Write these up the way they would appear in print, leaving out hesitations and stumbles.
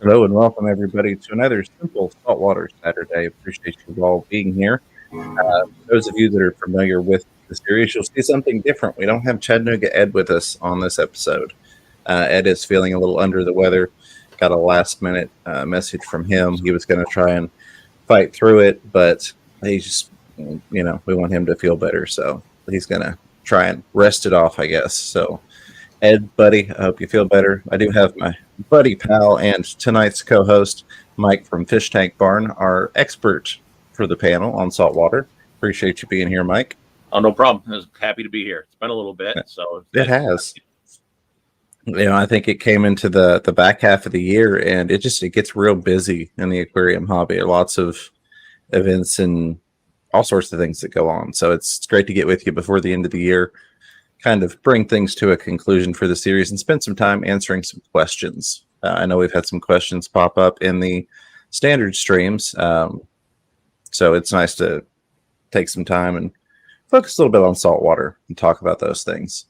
Hello and welcome everybody to another simple saltwater Saturday. Appreciate you all being here. Those of you that are familiar with the series, you'll see something different. We don't have Chattanooga Ed with us on this episode. Ed is feeling a little under the weather. Got a last minute message from him. He was going to try and fight through it, but he's just, we want him to feel better. So he's going to try and rest it off, I guess. So Ed, buddy, I hope you feel better. I do have my buddy, pal, and tonight's co-host, Mike from Fish Tank Barn, our expert for the panel on saltwater. Appreciate you being here, Mike. Oh, no problem. I was happy to be here. It's been a little bit, so it has. I think it came into the back half of the year, and it gets real busy in the aquarium hobby. Lots of events and all sorts of things that go on. So it's great to get with you before the end of the year, kind of bring things to a conclusion for the series and spend some time answering some questions. I know we've had some questions pop up in the standard streams. So it's nice to take some time and focus a little bit on saltwater and talk about those things.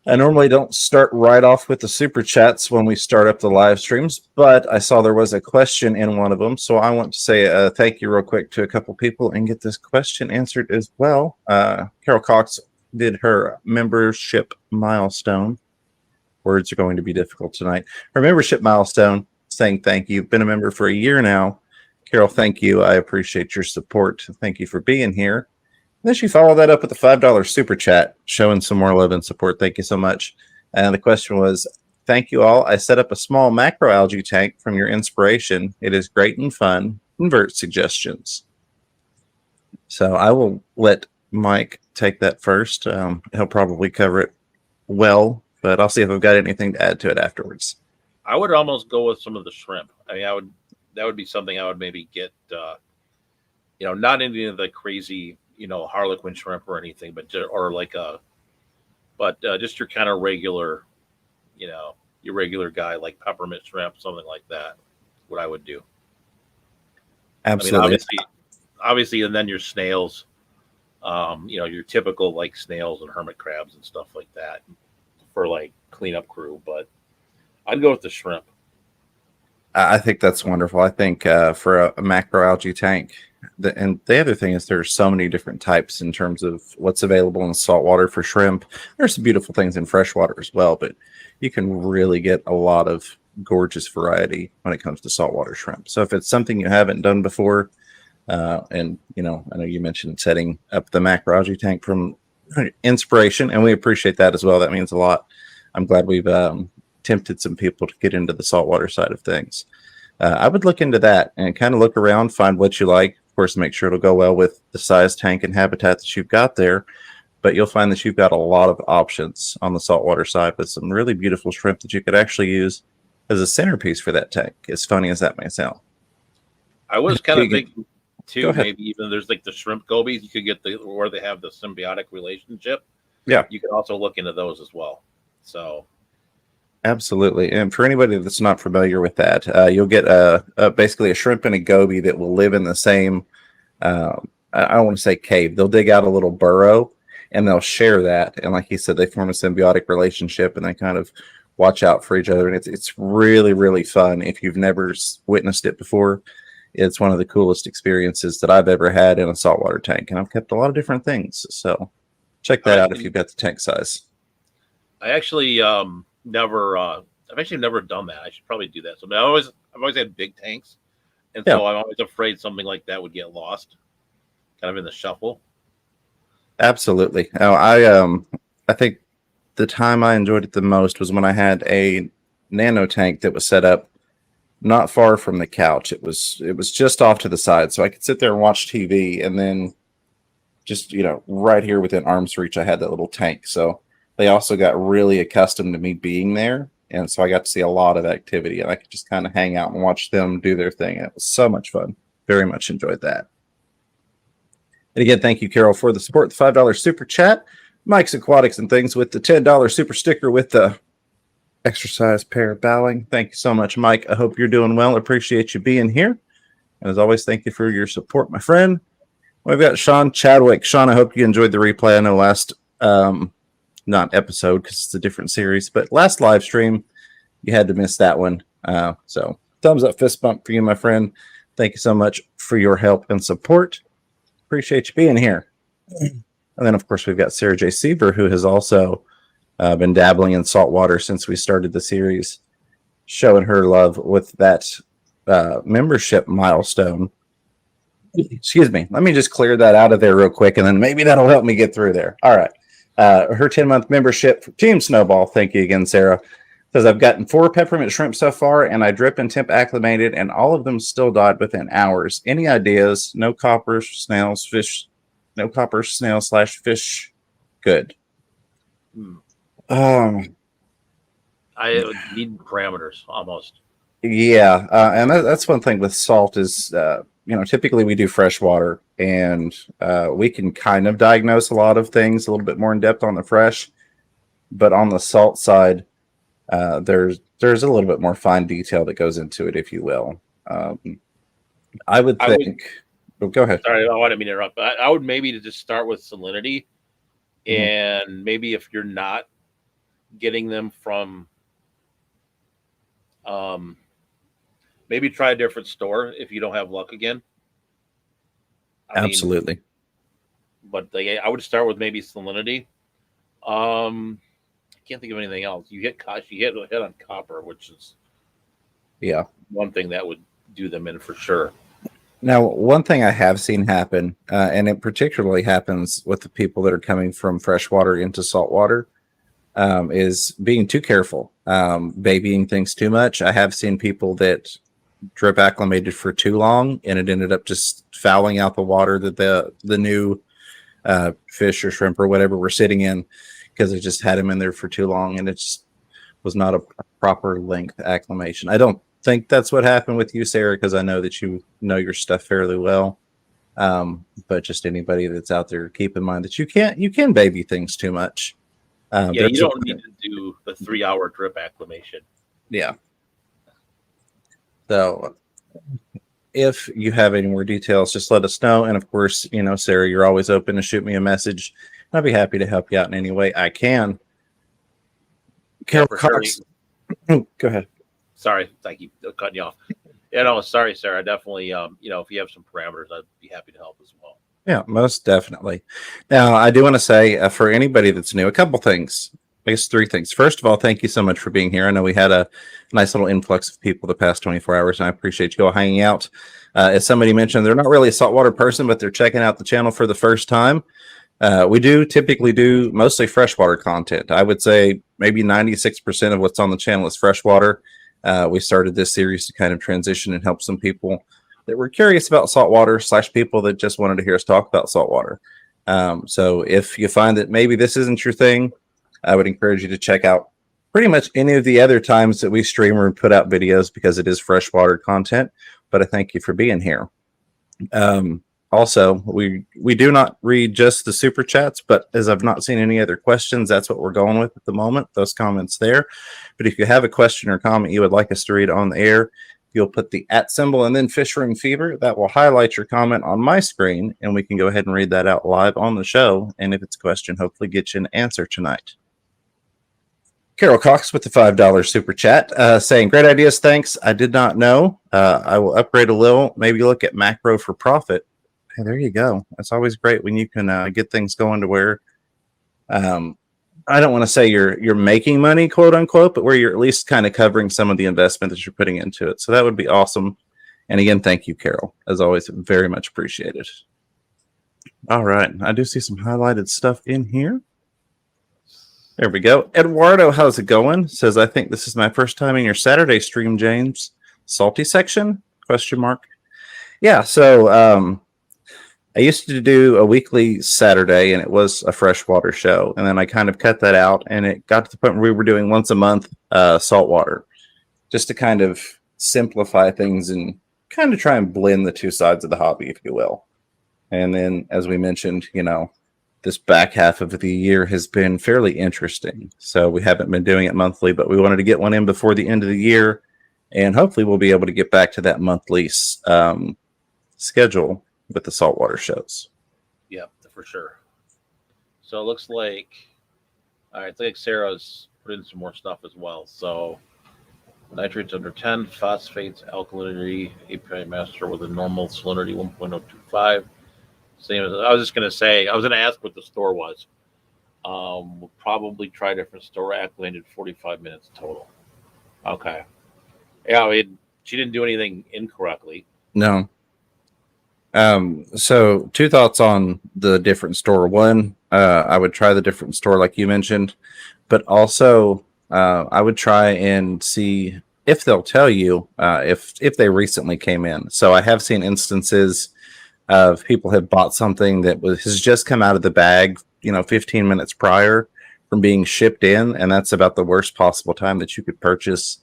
I normally don't start right off with the super chats when we start up the live streams, but I saw there was a question in one of them. So I want to say thank you real quick to a couple people and get this question answered as well. Carol Cox did her membership milestone. Words are going to be difficult tonight. Her membership milestone, saying thank you. Been a member for a year now. Carol, thank you. I appreciate your support. Thank you for being here. And then she followed that up with a $5 super chat, showing some more love and support. Thank you so much. And the question was, thank you all. I set up a small macroalgae tank from your inspiration. It is great and fun. Invert suggestions. So I will let Mike take that first. He'll probably cover it well, but I'll see if I've got anything to add to it afterwards. I would almost go with some of the shrimp. I mean, that would be something I would maybe get, not any of the crazy, Harlequin shrimp or anything, but just your kind of regular, your regular guy like peppermint shrimp, something like that. What I would do. Absolutely. I mean, obviously, and then your snails. Your typical like snails and hermit crabs and stuff like that for like cleanup crew, but I'd go with the shrimp. I think that's wonderful. I think for a macroalgae tank, and the other thing is there's so many different types in terms of what's available in saltwater for shrimp. There's some beautiful things in freshwater as well, but you can really get a lot of gorgeous variety when it comes to saltwater shrimp. So if it's something you haven't done before, and I know you mentioned setting up the macroalgae tank from inspiration, and we appreciate that as well. That means a lot. I'm glad we've tempted some people to get into the saltwater side of things. I would look into that and kind of look around, find what you like. Of course, make sure it'll go well with the size tank and habitat that you've got there. But you'll find that you've got a lot of options on the saltwater side with some really beautiful shrimp that you could actually use as a centerpiece for that tank, as funny as that may sound. I was kind of thinking too, maybe even there's like the shrimp gobies. You could get where they have the symbiotic relationship. Yeah, you could also look into those as well. So, absolutely. And for anybody that's not familiar with that, you'll get basically a shrimp and a goby that will live in the same. I don't want to say cave. They'll dig out a little burrow and they'll share that. And like he said, they form a symbiotic relationship and they kind of watch out for each other. And it's really, really fun. If you've never witnessed it before, it's one of the coolest experiences that I've ever had in a saltwater tank. And I've kept a lot of different things. So check that out if you've got the tank size. I actually I've actually never done that. I should probably do that. So I've always had big tanks. And so I'm always afraid something like that would get lost kind of in the shuffle. Absolutely. I think the time I enjoyed it the most was when I had a nano tank that was set up not far from the couch. It was just off to the side, so I could sit there and watch TV, and then just right here within arm's reach, I had that little tank. So they also got really accustomed to me being there, and so I got to see a lot of activity, and I could just kind of hang out and watch them do their thing. It was so much fun. Very much enjoyed that. And again, thank you, Carol, for the support. The $5 super chat. Mike's Aquatics and Things with the $10 super sticker with the exercise pair bowing. Thank you so much, Mike. I hope you're doing well. Appreciate you being here. And as always, thank you for your support, my friend. We've got Sean Chadwick. Sean, I hope you enjoyed the replay. I know last, not episode because it's a different series, but last live stream, you had to miss that one. So Thumbs up, fist bump for you, my friend. Thank you so much for your help and support. Appreciate you being here. And then, of course, we've got Sarah J. Seaver, who has also been dabbling in saltwater since we started the series, showing her love with that membership milestone. Excuse me. Let me just clear that out of there real quick, and then maybe that'll help me get through there. All right. Her 10-month membership for Team Snowball. Thank you again, Sarah. Says, I've gotten 4 peppermint shrimp so far, and I drip and temp acclimated, and all of them still died within hours. Any ideas? No copper, snails, fish. No copper, snail / fish. Good. I need parameters almost. Yeah, and that's one thing with salt is, typically we do freshwater, and we can kind of diagnose a lot of things a little bit more in depth on the fresh, but on the salt side, there's a little bit more fine detail that goes into it, if you will. I would think. Go ahead. Sorry, I wanted me to interrupt. I would maybe just start with salinity, and maybe if you're not getting them from, maybe try a different store if you don't have luck again. Absolutely. But I would start with maybe salinity. I can't think of anything else. You hit on copper, which is one thing that would do them in for sure. Now, one thing I have seen happen, and it particularly happens with the people that are coming from freshwater into saltwater, is being too careful, babying things too much. I have seen people that drip acclimated for too long, and it ended up just fouling out the water that the new fish or shrimp or whatever were sitting in, because it just had them in there for too long, and it just was not a proper length acclimation. I don't think that's what happened with you, Sarah, because I know that you know your stuff fairly well. But just anybody that's out there, keep in mind that you can baby things too much. You don't need to do the 3-hour drip acclimation. Yeah. So if you have any more details, just let us know. And of course, Sarah, you're always open to shoot me a message. I'd be happy to help you out in any way I can. Carol Cox. Go ahead. Sorry, thank you for cutting you off. Sorry, Sarah. Definitely, if you have some parameters, I'd be happy to help as well. Yeah, most definitely. Now, I do want to say for anybody that's new, a couple things. I guess 3 things. First of all, thank you so much for being here. I know we had a nice little influx of people the past 24 hours, and I appreciate you all hanging out. As somebody mentioned, they're not really a saltwater person, but they're checking out the channel for the first time. We do typically do mostly freshwater content. I would say maybe 96% of what's on the channel is freshwater. We started this series to kind of transition and help some people that were curious about saltwater / people that just wanted to hear us talk about saltwater. So if you find that maybe this isn't your thing, I would encourage you to check out pretty much any of the other times that we stream or put out videos, because it is freshwater content. But I thank you for being here. Also, we do not read just the super chats, but as I've not seen any other questions, that's what we're going with at the moment, those comments there. But if you have a question or comment you would like us to read on the air, you'll put the @ symbol and then Fish Room Fever. That will highlight your comment on my screen, and we can go ahead and read that out live on the show. And if it's a question, hopefully get you an answer tonight. Carol Cox with the $5 super chat, saying, great ideas, thanks. I did not know. I will upgrade a little, maybe look at macro for profit. Hey, there you go. That's always great when you can get things going to where, I don't want to say you're making money, quote unquote, but where you're at least kind of covering some of the investment that you're putting into it. So that would be awesome. And again, thank you, Carol. As always, very much appreciated. All right. I do see some highlighted stuff in here. There we go. Eduardo, how's it going? Says, I think this is my first time in your Saturday stream, James. Salty section? ? Yeah, so I used to do a weekly Saturday, and it was a freshwater show. And then I kind of cut that out, and it got to the point where we were doing once a month saltwater, just to kind of simplify things and kind of try and blend the two sides of the hobby, if you will. And then, as we mentioned, this back half of the year has been fairly interesting. So we haven't been doing it monthly, but we wanted to get one in before the end of the year. And hopefully we'll be able to get back to that monthly schedule with the saltwater shows. Yeah, for sure. So it looks like, all right, it's like Sarah's put in some more stuff as well. So Nitrates under 10, phosphates, alkalinity, API master with a normal salinity 1.025. Same as I was just going to say, I was going to ask what the store was. We'll probably try a different store. Alkalinated 45 minutes total. Okay. Yeah, she didn't do anything incorrectly. No. So two thoughts on the different store. One, I would try the different store like you mentioned, but also I would try and see if they'll tell you if they recently came in. So I have seen instances of people have bought something that has just come out of the bag, 15 minutes prior from being shipped in, and that's about the worst possible time that you could purchase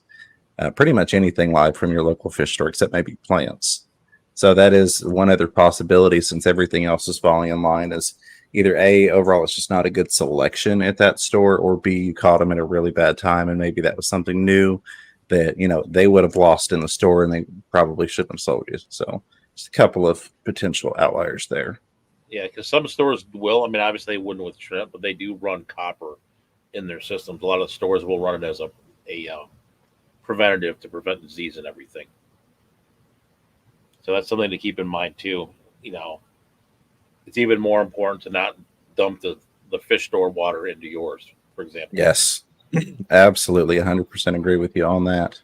pretty much anything live from your local fish store, except maybe plants. So that is one other possibility, since everything else is falling in line, is either A, overall it's just not a good selection at that store, or B, you caught them at a really bad time and maybe that was something new that they would have lost in the store and they probably shouldn't have sold you. So just a couple of potential outliers there. Yeah, because some stores will. I mean, obviously they wouldn't with shrimp, but they do run copper in their systems. A lot of stores will run it as a preventative to prevent disease and everything. So that's something to keep in mind too. It's even more important to not dump the fish store water into yours, for example. Yes, absolutely. 100% agree with you on that.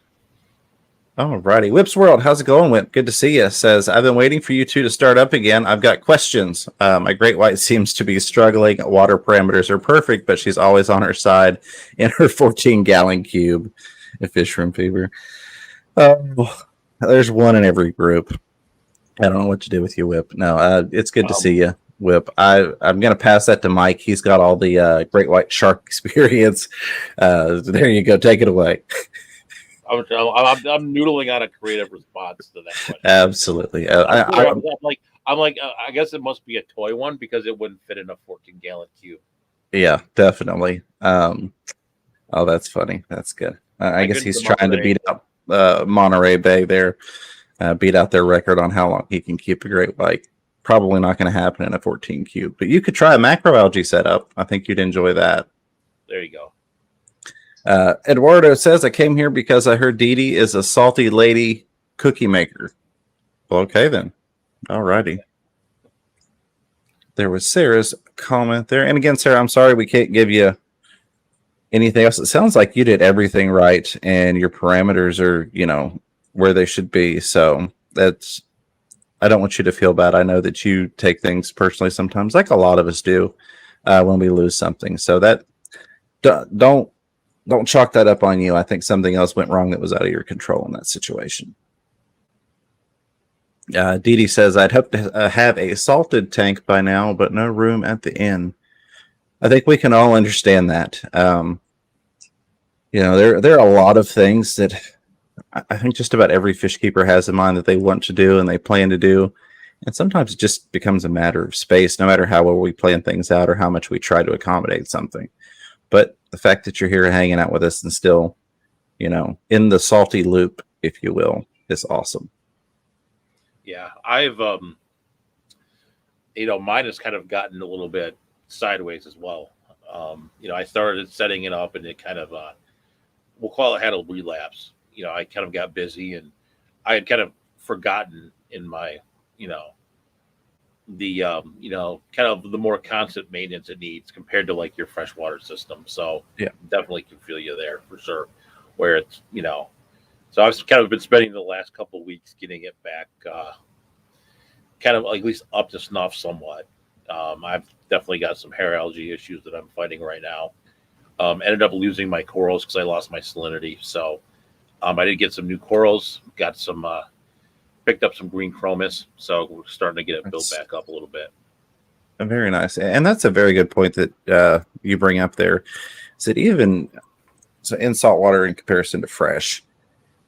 All righty. Whip's World, how's it going, Whip? Good to see you. Says, I've been waiting for you two to start up again. I've got questions. My great white seems to be struggling. Water parameters are perfect, but she's always on her side in her 14-gallon cube. A fish room fever. There's one in every group. I don't know what to do with you, Whip. No, it's good to see you, Whip. I'm going to pass that to Mike. He's got all the great white shark experience. There you go. Take it away. I'm noodling on a creative response to that question. Absolutely. I'm like, I guess it must be a toy one because it wouldn't fit in a 14-gallon cube. Yeah, definitely. Oh, that's funny. That's good. I guess he's trying to beat out Monterey Bay there. Beat out their record on how long he can keep a great white. Probably not going to happen in a 14 cube, but you could try a macroalgae setup. I think you'd enjoy that. There you go. Eduardo says, I came here because I heard Dee Dee is a salty lady cookie maker. Well, okay, then. All righty. There was Sarah's comment there. And again, Sarah, I'm sorry we can't give you anything else. It sounds like you did everything right and your parameters are, where they should be. So I don't want you to feel bad. I know that you take things personally sometimes, like a lot of us do when we lose something. So that don't chalk that up on you. I think something else went wrong that was out of your control in that situation. Dee Dee says, I'd hope to have a salted tank by now, but no room at the inn. I think we can all understand that. There are a lot of things that I think just about every fish keeper has in mind that they want to do and they plan to do. And sometimes it just becomes a matter of space, no matter how well we plan things out or how much we try to accommodate something. But the fact that you're here hanging out with us and still, in the salty loop, if you will, is awesome. Yeah, I've, mine has kind of gotten a little bit sideways as well. I started setting it up and it kind of, we'll call it, had a relapse. I kind of got busy and I had kind of forgotten in my, kind of the more constant maintenance it needs compared to like your freshwater system. So yeah, definitely can feel you there for sure. Where it's, so I've kind of been spending the last couple of weeks getting it back, kind of at least up to snuff somewhat. I've definitely got some hair algae issues that I'm fighting right now. Ended up losing my corals because I lost my salinity. So I did get some new corals, got some, picked up some green chromis. So we're starting to get it built back up a little bit. Very nice. And that's a very good point that you bring up there. Is that even so in saltwater in comparison to fresh,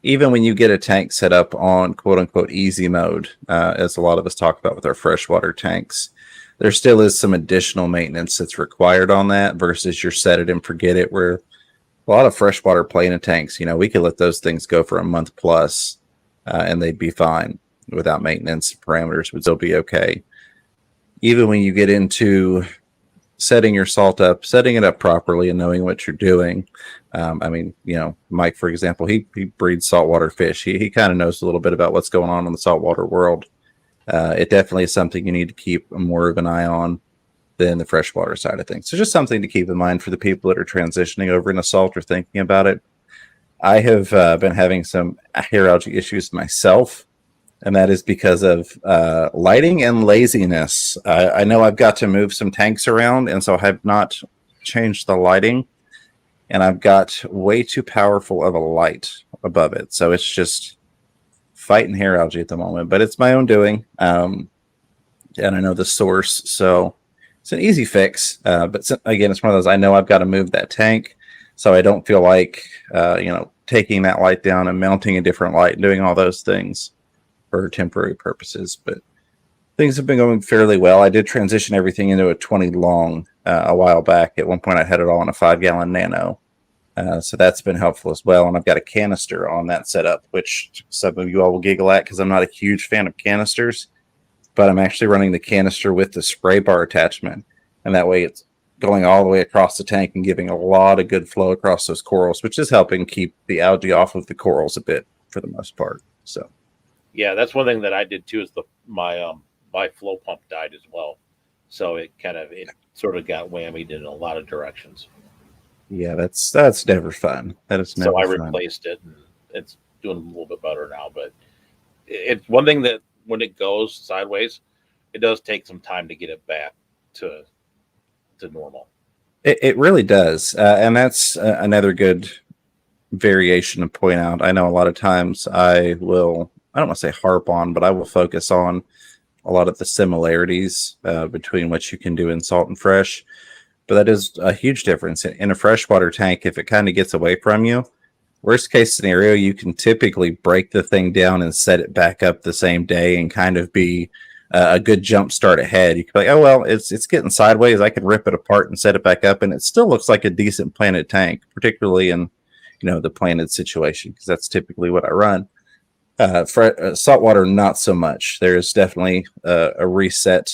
even when you get a tank set up on quote unquote easy mode, as a lot of us talk about with our freshwater tanks, there still is some additional maintenance that's required on that versus your set it and forget it, where a lot of freshwater plana tanks, we could let those things go for a month plus and they'd be fine without maintenance. Parameters would still be okay. Even when you get into setting your salt up, setting it up properly, and knowing what you're doing. I mean, Mike, for example, he breeds saltwater fish. He kind of knows a little bit about what's going on in the saltwater world. It definitely is something you need to keep more of an eye on than the freshwater side of things. So just something to keep in mind for the people that are transitioning over into salt or thinking about it. I have been having some hair algae issues myself, and that is because of lighting and laziness. I know I've got to move some tanks around, and so I have not changed the lighting, and I've got way too powerful of a light above it. So it's just fighting hair algae at the moment, but it's my own doing. And I know the source, so it's an easy fix. But again, it's one of those, I know I've got to move that tank, so I don't feel like, taking that light down and mounting a different light and doing all those things for temporary purposes. But things have been going fairly well. I did transition everything into a 20 long a while back. At one point, I had it all in a 5-gallon nano. So that's been helpful as well. And I've got a canister on that setup, which some of you all will giggle at because I'm not a huge fan of canisters, but I'm actually running the canister with the spray bar attachment. And that way it's going all the way across the tank and giving a lot of good flow across those corals, which is helping keep the algae off of the corals a bit for the most part. So, yeah, that's one thing that I did too. Is my flow pump died as well, so it sort of got whammied in a lot of directions. Yeah, that's never fun. That is never. So I fun. replaced it, and it's doing a little bit better now. But it's one thing that when it goes sideways, it does take some time to get it back to normal. It really does, and that's another good variation to point out. I know a lot of times I don't want to say harp on, but I will focus on a lot of the similarities between what you can do in salt and fresh. But that is a huge difference. In a freshwater tank, if it kind of gets away from you, worst case scenario, you can typically break the thing down and set it back up the same day and kind of be a good jump start ahead. You can be like, oh, well, it's getting sideways. I can rip it apart and set it back up. And it still looks like a decent planted tank, particularly in, the planted situation, because that's typically what I run. Saltwater, not so much. There's definitely a reset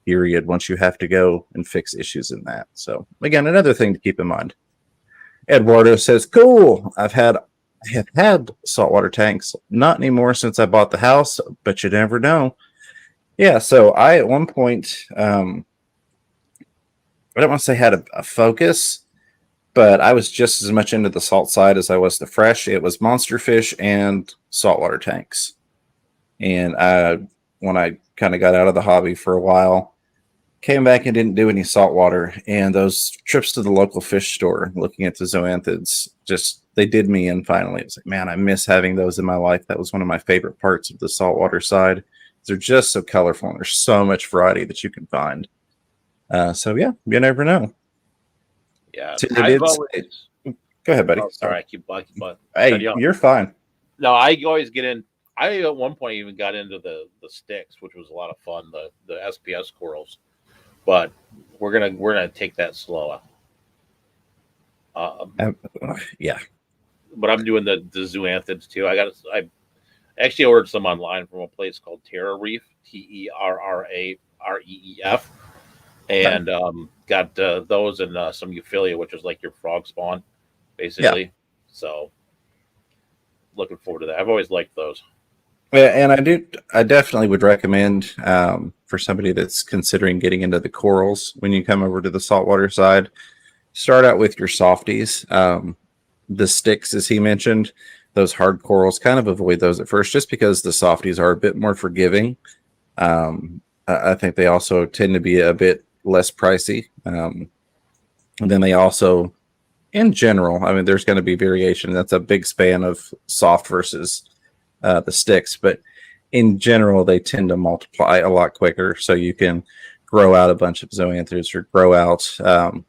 period once you have to go and fix issues in that. So again, another thing to keep in mind. Eduardo says, cool. I have had saltwater tanks, not anymore since I bought the house, but you never know. Yeah, so I at one point, I don't want to say had a focus, but I was just as much into the salt side as I was the fresh. It was monster fish and saltwater tanks. And when I kind of got out of the hobby for a while, came back and didn't do any saltwater. And those trips to the local fish store, looking at the zoanthids, they did me in finally. It was like, man, I miss having those in my life. That was one of my favorite parts of the saltwater side. They're just so colorful, and there's so much variety that you can find. So yeah, you never know. Yeah, go ahead, buddy. Oh, sorry, I keep Hey, you're fine. No, I always get in. I at one point even got into the sticks, which was a lot of fun. The SPS corals, but we're gonna take that slow. Yeah, but I'm doing the zoanthids too. I actually ordered some online from a place called Terra Reef, TerraReef, and got those and some Euphilia, which is like your frog spawn, basically. Yeah. So looking forward to that. I've always liked those. Yeah, and I definitely would recommend for somebody that's considering getting into the corals when you come over to the saltwater side, start out with your softies. The sticks, as he mentioned, those hard corals, kind of avoid those at first just because the softies are a bit more forgiving. I think they also tend to be a bit less pricey. And then they also, in general, I mean, there's going to be variation. That's a big span of soft versus the sticks. But in general, they tend to multiply a lot quicker. So you can grow out a bunch of zoanthids or grow out,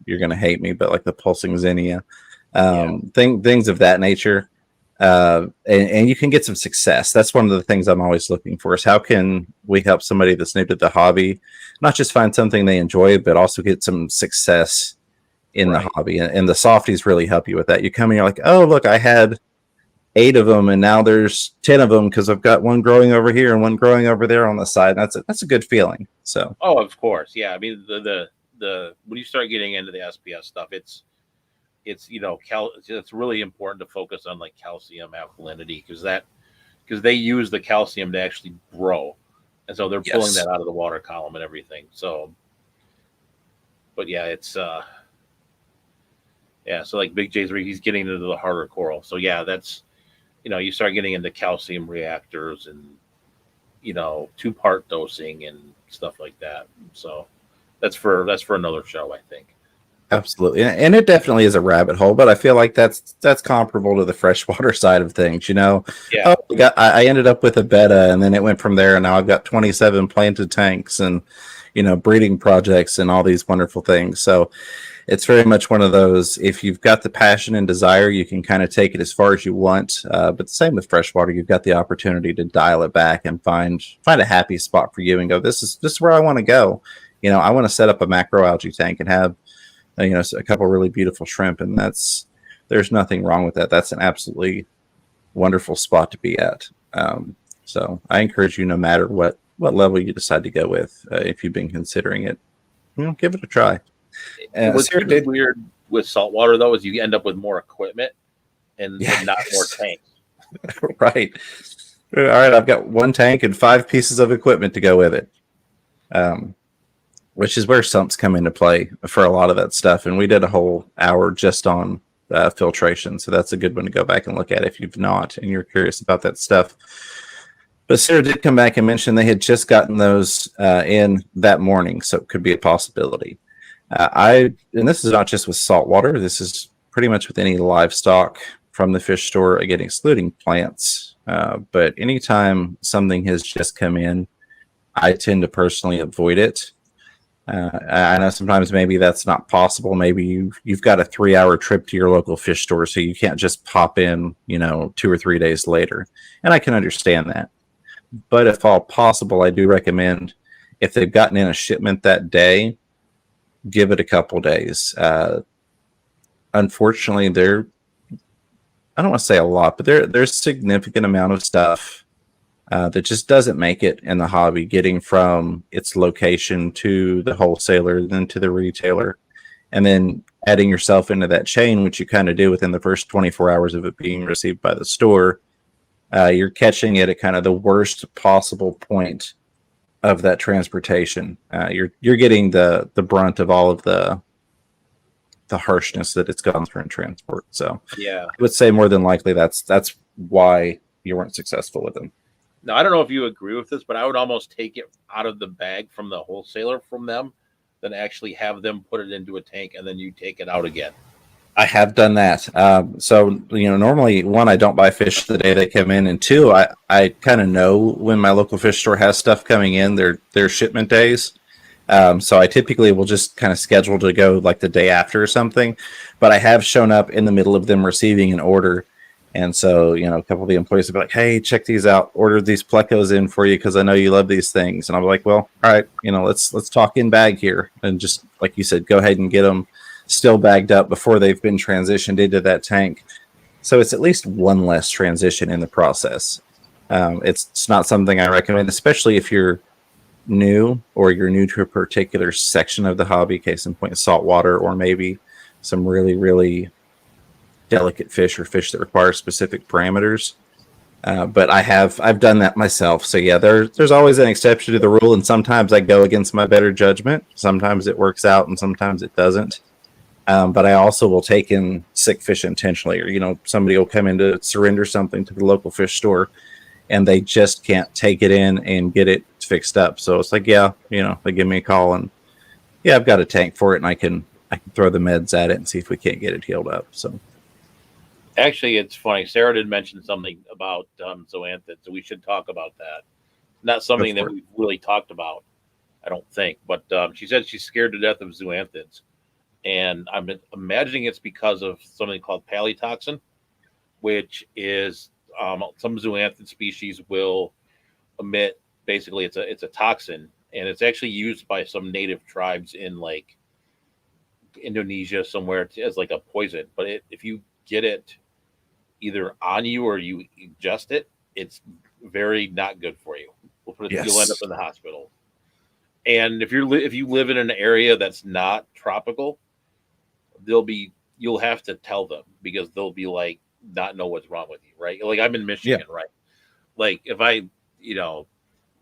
you're going to hate me, but like the pulsing zinnia, things of that nature. And you can get some success. That's one of the things I'm always looking for is how can we help somebody that's new to the hobby, not just find something they enjoy, but also get some success in the hobby. And the softies really help you with that. You come and you're like, oh, look, I had 8 of them and now there's 10 of them because I've got one growing over here and one growing over there on the side. That's a good feeling. So, of course. Yeah. I mean, the when you start getting into the SPS stuff, it's it's really important to focus on like calcium alkalinity because they use the calcium to actually grow, and so they're pulling Yes. that out of the water column and everything. So, but yeah, it's yeah. So like Big J's, he's getting into the harder coral. So yeah, that's you start getting into calcium reactors and 2-part dosing and stuff like that. So that's for another show, I think. Absolutely, and it definitely is a rabbit hole, but I feel like that's comparable to the freshwater side of things. Yeah. I ended up with a betta, and then it went from there, and now I've got 27 planted tanks, and breeding projects, and all these wonderful things. So it's very much one of those. If you've got the passion and desire, you can kind of take it as far as you want. But the same with freshwater, you've got the opportunity to dial it back and find a happy spot for you, and go, this is where I want to go. I want to set up a macroalgae tank and have a couple really beautiful shrimp, and there's nothing wrong with that. That's an absolutely wonderful spot to be at. So I encourage you, no matter what level you decide to go with, if you've been considering it, give it a try. What's weird with saltwater though is you end up with more equipment and not more tanks. Right. All right. I've got 1 tank and 5 pieces of equipment to go with it. Which is where sumps come into play for a lot of that stuff. And we did a whole hour just on filtration. So that's a good one to go back and look at if you've not and you're curious about that stuff. But Sarah did come back and mention they had just gotten those in that morning. So it could be a possibility. And this is not just with saltwater. This is pretty much with any livestock from the fish store, again, excluding plants. But anytime something has just come in, I tend to personally avoid it. I know sometimes maybe that's not possible. Maybe you've got a 3-hour trip to your local fish store, so you can't just pop in, 2 or 3 days later. And I can understand that. But if all possible, I do recommend if they've gotten in a shipment that day, give it a couple days. Unfortunately, I don't want to say a lot, but there's a significant amount of stuff that just doesn't make it in the hobby, getting from its location to the wholesaler, then to the retailer, and then adding yourself into that chain, which you kind of do within the first 24 hours of it being received by the store. You're catching it at kind of the worst possible point of that transportation. You're getting the brunt of all of the harshness that it's gone through in transport. So yeah, I would say more than likely that's why you weren't successful with them. Now, I don't know if you agree with this, but I would almost take it out of the bag from the wholesaler from them than actually have them put it into a tank and then you take it out again. I have done that. So, normally, 1, I don't buy fish the day they come in, and 2, I kind of know when my local fish store has stuff coming in, their shipment days. So I typically will just kind of schedule to go like the day after or something. But I have shown up in the middle of them receiving an order. And so, a couple of the employees will be like, hey, check these out, ordered these plecos in for you because I know you love these things. And I'm like, well, all right, let's talk in bag here. And just like you said, go ahead and get them still bagged up before they've been transitioned into that tank. So it's at least one less transition in the process. It's not something I recommend, especially if you're new or you're new to a particular section of the hobby, case in point, saltwater, or maybe some really, really delicate fish or fish that require specific parameters. But I've done that myself. So yeah, there's always an exception to the rule, and sometimes I go against my better judgment. Sometimes it works out, and sometimes it doesn't. But I also will take in sick fish intentionally, or somebody will come in to surrender something to the local fish store, and they just can't take it in and get it fixed up. So it's like, yeah, they give me a call, and yeah, I've got a tank for it, and I can throw the meds at it and see if we can't get it healed up. So. Actually, it's funny. Sarah did mention something about zoanthids, so we should talk about that. Not something that we've really talked about, I don't think. But she said she's scared to death of zoanthids. And I'm imagining it's because of something called palytoxin, which is some zoanthid species will emit. Basically, it's a toxin, and it's actually used by some native tribes in like Indonesia somewhere as like a poison. But if you get it either on you or you ingest it, it's very not good for you. You'll end up in the hospital. And if you live in an area that's not tropical, you'll have to tell them, because they'll be like not know what's wrong with you, right? Like I'm in Michigan, right? Like if I,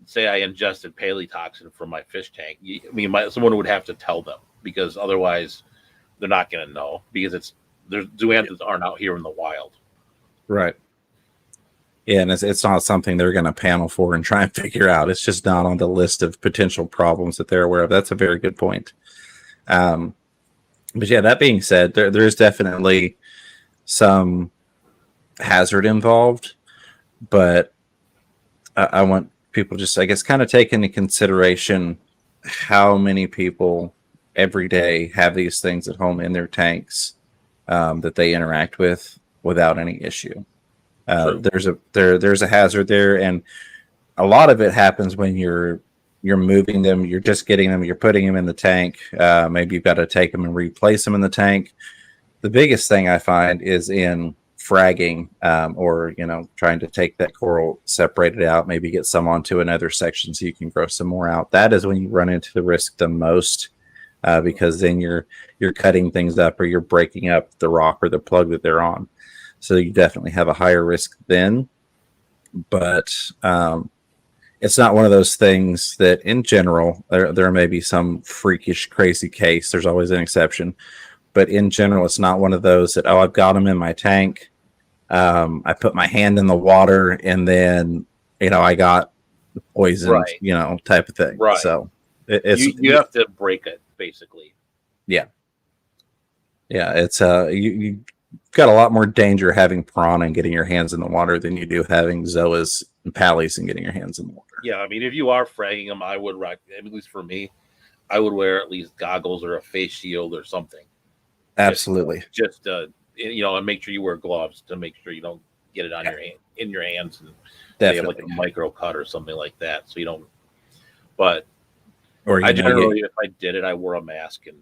say I ingested paleotoxin from my fish tank, someone would have to tell them, because otherwise they're not going to know, because there's zoanthids aren't out here in the wild. Right. Yeah, and it's not something they're going to panel for and try and figure out. It's just not on the list of potential problems that they're aware of. That's a very good point. But yeah, that being said, there's definitely some hazard involved, but I want people just, I guess, kind of take into consideration how many people every day have these things at home in their tanks that they interact with without any issue. There's a hazard there, and a lot of it happens when you're moving them. You're just getting them, you're putting them in the tank. Maybe you've got to take them and replace them in the tank. The biggest thing I find is in fragging, or trying to take that coral, separate it out, maybe get some onto another section so you can grow some more out. That is when you run into the risk the most, because then you're cutting things up, or you're breaking up the rock or the plug that they're on. So you definitely have a higher risk then. But it's not one of those things that, in general, there may be some freakish, crazy case. There's always an exception. But in general, it's not one of those that, I've got them in my tank. I put my hand in the water, and then, I got poisoned, right. Type of thing. Right. So you have to break it, basically. Yeah. Yeah. It's you got a lot more danger having piranha and getting your hands in the water than you do having zoas and pallies and getting your hands in the water. Yeah, if you are fragging them, I would at least for me, I would wear at least goggles or a face shield or something. Absolutely. Just and make sure you wear gloves to make sure you don't get it on your hands, and definitely have like a micro cut or something like that, so you don't. But or I generally, if I did it, I wore a mask, and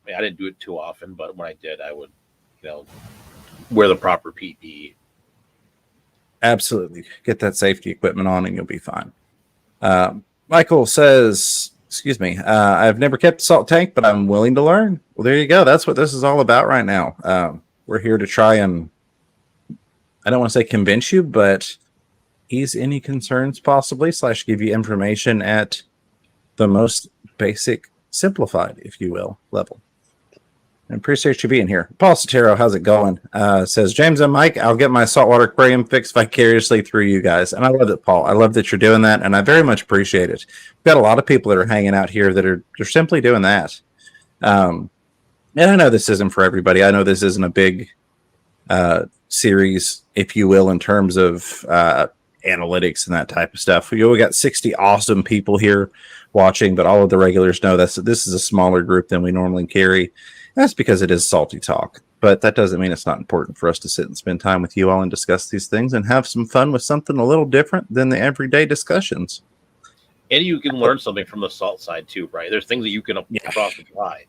I didn't do it too often, but when I did, I would, wear the proper PPE. Absolutely. Get that safety equipment on and you'll be fine. Michael says, excuse me, I've never kept a salt tank, but I'm willing to learn. Well, there you go. That's what this is all about right now. We're here to try and, I don't want to say convince you, but ease any concerns possibly, / give you information at the most basic, simplified, if you will, level. I appreciate you being here. Paul Sotero, how's it going? Says, James and Mike, I'll get my saltwater aquarium fixed vicariously through you guys. And I love it, Paul. I love that you're doing that, and I very much appreciate it. We've got a lot of people that are hanging out here that they're simply doing that. And I know this isn't for everybody. I know this isn't a big series, if you will, in terms of analytics and that type of stuff. We got 60 awesome people here watching, but all of the regulars know this is a smaller group than we normally carry. That's because it is salty talk, but that doesn't mean it's not important for us to sit and spend time with you all and discuss these things and have some fun with something a little different than the everyday discussions. And you can learn something from the salt side too, right? There's things that you can cross apply.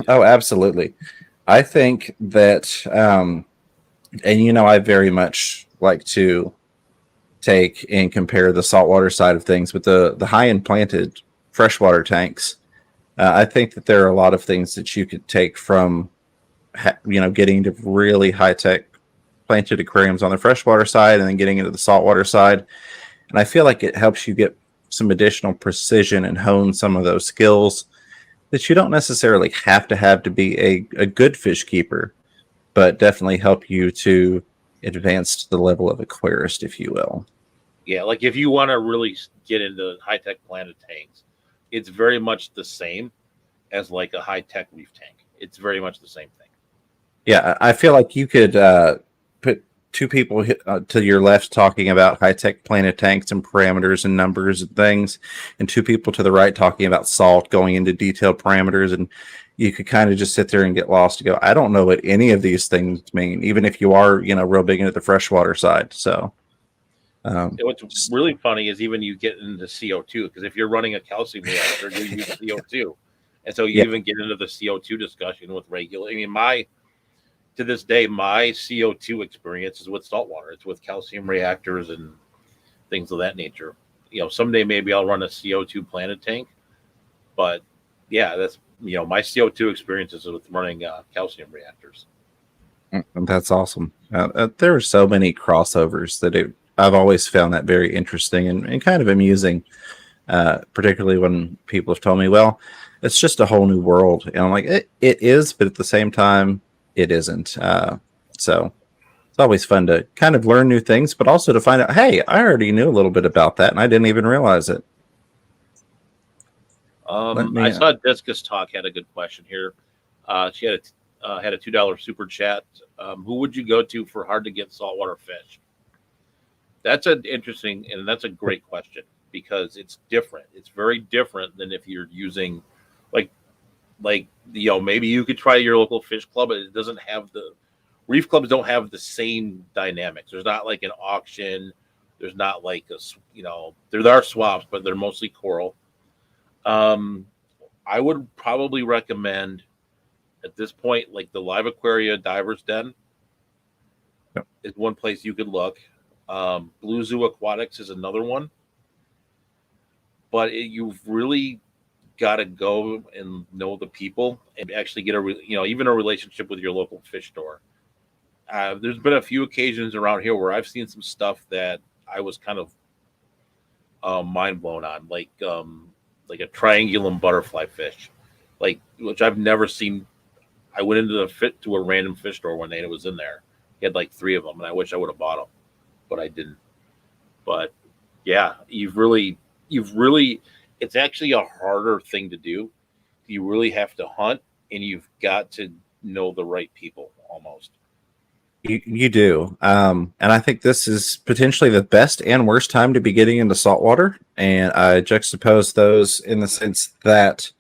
Oh, absolutely. I think that, and I very much like to take and compare the saltwater side of things with the high-end planted freshwater tanks. I think that there are a lot of things that you could take from, getting to really high-tech planted aquariums on the freshwater side and then getting into the saltwater side. And I feel like it helps you get some additional precision and hone some of those skills that you don't necessarily have to be a good fish keeper, but definitely help you to advance to the level of aquarist, if you will. Yeah, like if you want to really get into high-tech planted tanks, it's very much the same as like a high-tech reef tank. It's very much the same thing. Yeah, I feel like you could put two people to your left talking about high-tech planted tanks and parameters and numbers and things, and two people to the right talking about salt, going into detailed parameters, and you could kind of just sit there and get lost and go, I don't know what any of these things mean, even if you are, real big into the freshwater side. So what's really funny is even you get into CO2, because if you're running a calcium reactor, you use CO2. And so you even get into the CO2 discussion with regular. To this day, my CO2 experience is with saltwater. It's with calcium reactors and things of that nature. Someday maybe I'll run a CO2 planted tank, But yeah, that's my CO2 experiences with running calcium reactors. That's awesome. There are so many crossovers that I've always found that very interesting and kind of amusing, particularly when people have told me, well, it's just a whole new world. And I'm like, it is, but at the same time, it isn't. So it's always fun to kind of learn new things, but also to find out, hey, I already knew a little bit about that and I didn't even realize it. I saw Discus Talk had a good question here. She had a $2 super chat. Who would you go to for hard to get saltwater fish? That's an interesting and that's a great question because it's different. It's very different than if you're using like maybe you could try your local fish club, but it doesn't have the reef clubs don't have the same dynamics. There's not like an auction. There's not like there are swaps, but they're mostly coral. I would probably recommend at this point, like the Live Aquaria Divers Den is one place you could look. Blue Zoo Aquatics is another one. But you've really got to go and know the people and actually get even a relationship with your local fish store. There's been a few occasions around here where I've seen some stuff that I was kind of mind blown on, like a triangulum butterfly fish, which I've never seen. I went to a random fish store one day and it was in there. He had like 3 of them, and I wish I would have bought them, but I didn't. But yeah, you've really, it's actually a harder thing to do. You really have to hunt, and you've got to know the right people almost. You do. And I think this is potentially the best and worst time to be getting into saltwater. And I juxtapose those in the sense that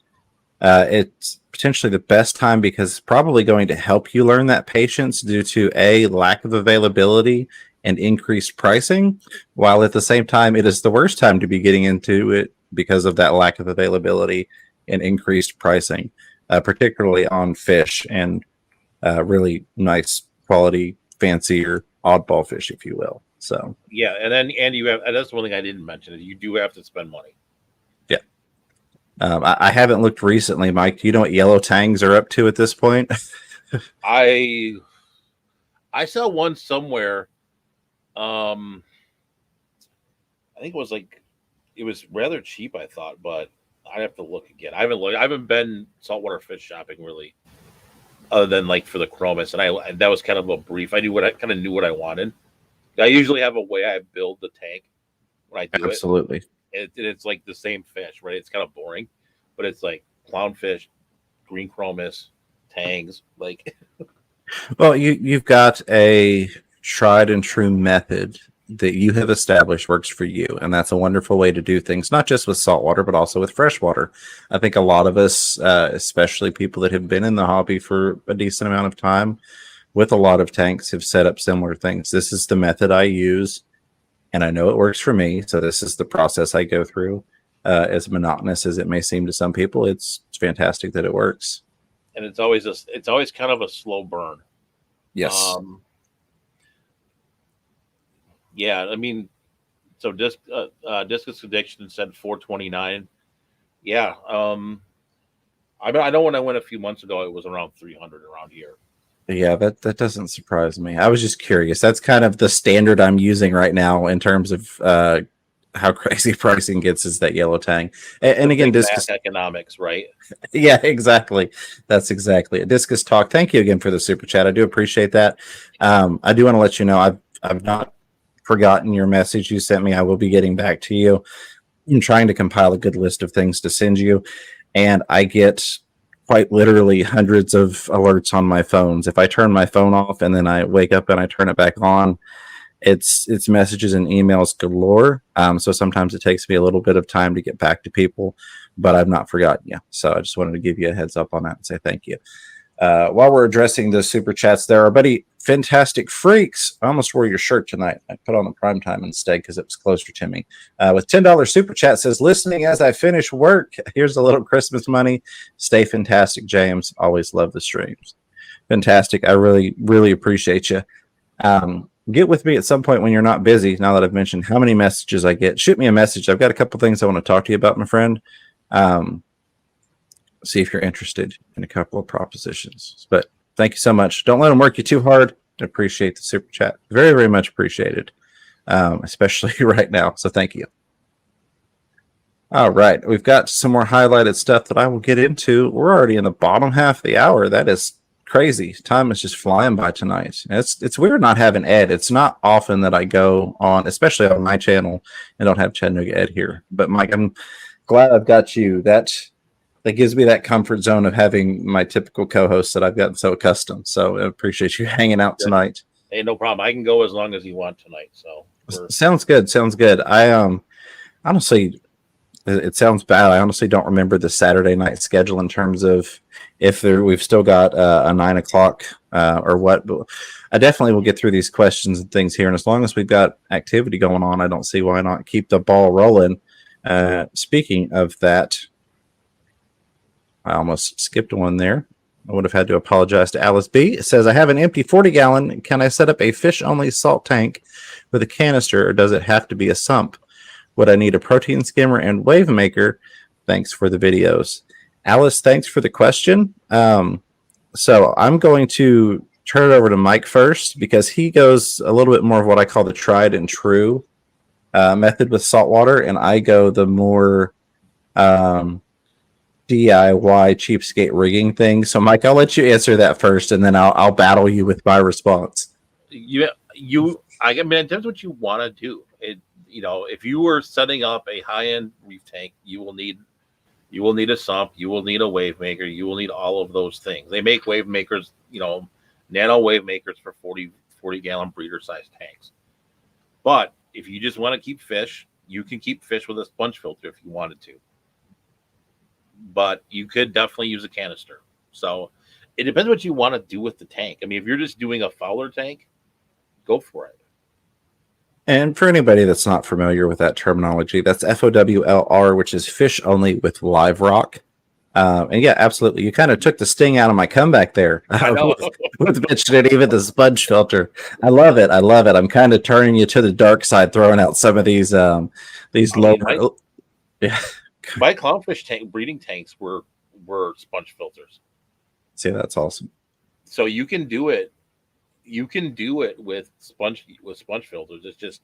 it's potentially the best time because it's probably going to help you learn that patience due to a lack of availability and increased pricing, while at the same time it is the worst time to be getting into it because of that lack of availability and increased pricing, particularly on fish and really nice quality, fancier oddball fish, if you will. So yeah, and you have, and that's one thing I didn't mention is you do have to spend money. Yeah. I haven't looked recently, Mike. Do you know what yellow tangs are up to at this point? I saw one somewhere. I think it was rather cheap, I thought, but I'd have to look again. I haven't been saltwater fish shopping really, other than like for the chromis, and that was kind of a brief. I knew what I wanted. I usually have a way I build the tank when I do it. Absolutely. It's like the same fish, right? It's kind of boring, but it's like clownfish, green chromis, tangs, like. Well, you've got a tried and true method that you have established works for you, and that's a wonderful way to do things, not just with saltwater but also with freshwater. I think a lot of us, especially people that have been in the hobby for a decent amount of time with a lot of tanks, have set up similar things. This is the method I use, and I know it works for me, so this is the process I go through. As monotonous as it may seem to some people, it's fantastic that it works. And it's always kind of a slow burn. Yes. Yeah, I mean, so Discus Addiction said 429. Yeah, I know when I went a few months ago, it was around 300 around here. Yeah, that doesn't surprise me. I was just curious. That's kind of the standard I'm using right now in terms of how crazy pricing gets is that yellow tang. And again, Discus economics, right? Yeah, exactly. That's exactly it. Discus Talk. Thank you again for the super chat. I do appreciate that. I do want to let you know I've not forgotten your message you sent me. I will be getting back to you. I'm trying to compile a good list of things to send you, and I get quite literally hundreds of alerts on my phones. If I turn my phone off and then I wake up and I turn it back on, it's messages and emails galore. So sometimes it takes me a little bit of time to get back to people, but I've not forgotten you. So I just wanted to give you a heads up on that and say thank you. While we're addressing the super chats, there are buddy Fantastic Freaks. I almost wore your shirt tonight. I put on the prime time instead because it was closer to me. With $10 super chat says, listening as I finish work. Here's a little Christmas money. Stay fantastic, James. Always love the streams. Fantastic. I really, really appreciate you. Get with me at some point when you're not busy. Now that I've mentioned how many messages I get, shoot me a message. I've got a couple things I want to talk to you about, my friend. see if you're interested in a couple of propositions. But thank you so much. Don't let them work you too hard. I appreciate the super chat. Very, very much appreciated, especially right now. So thank you. All right. We've got some more highlighted stuff that I will get into. We're already in the bottom half of the hour. That is crazy. Time is just flying by tonight. It's weird not having Ed. It's not often that I go on, especially on my channel, and don't have Chattanooga Ed here. But Mike, I'm glad I've got you. That gives me that comfort zone of having my typical co-host that I've gotten so accustomed. So I appreciate you hanging out tonight. Hey, no problem. I can go as long as you want tonight. So sounds good. Sounds good. I honestly, it sounds bad. I honestly don't remember the Saturday night schedule in terms of if we've still got a 9 o'clock or what. But I definitely will get through these questions and things here. And as long as we've got activity going on, I don't see why not keep the ball rolling. Speaking of that, I almost skipped one there. I would have had to apologize to Alice B. It says, I have an empty 40-gallon. Can I set up a fish-only salt tank with a canister, or does it have to be a sump? Would I need a protein skimmer and wave maker? Thanks for the videos. Alice, thanks for the question. So I'm going to turn it over to Mike first because he goes a little bit more of what I call the tried and true method with saltwater, and I go the more DIY cheapskate rigging thing. So Mike, I'll let you answer that first, and then I'll battle you with my response. I mean, it depends what you want to do. If you were setting up a high-end reef tank, you will need a sump, you will need a wave maker, you will need all of those things. They make wave makers, nano wave makers for 40-gallon breeder size tanks. But if you just want to keep fish, you can keep fish with a sponge filter if you wanted to. But you could definitely use a canister. So it depends what you want to do with the tank. I mean, if you're just doing a fowler tank, go for it. And for anybody that's not familiar with that terminology, that's FOWLR, which is fish only with live rock. And yeah, absolutely. You kind of took the sting out of my comeback there with mentioning even the sponge filter. I love it. I'm kind of turning you to the dark side, throwing out some of these lower. Yeah. My clownfish tank breeding tanks were sponge filters. See, that's awesome. So you can do it. You can do it with sponge filters.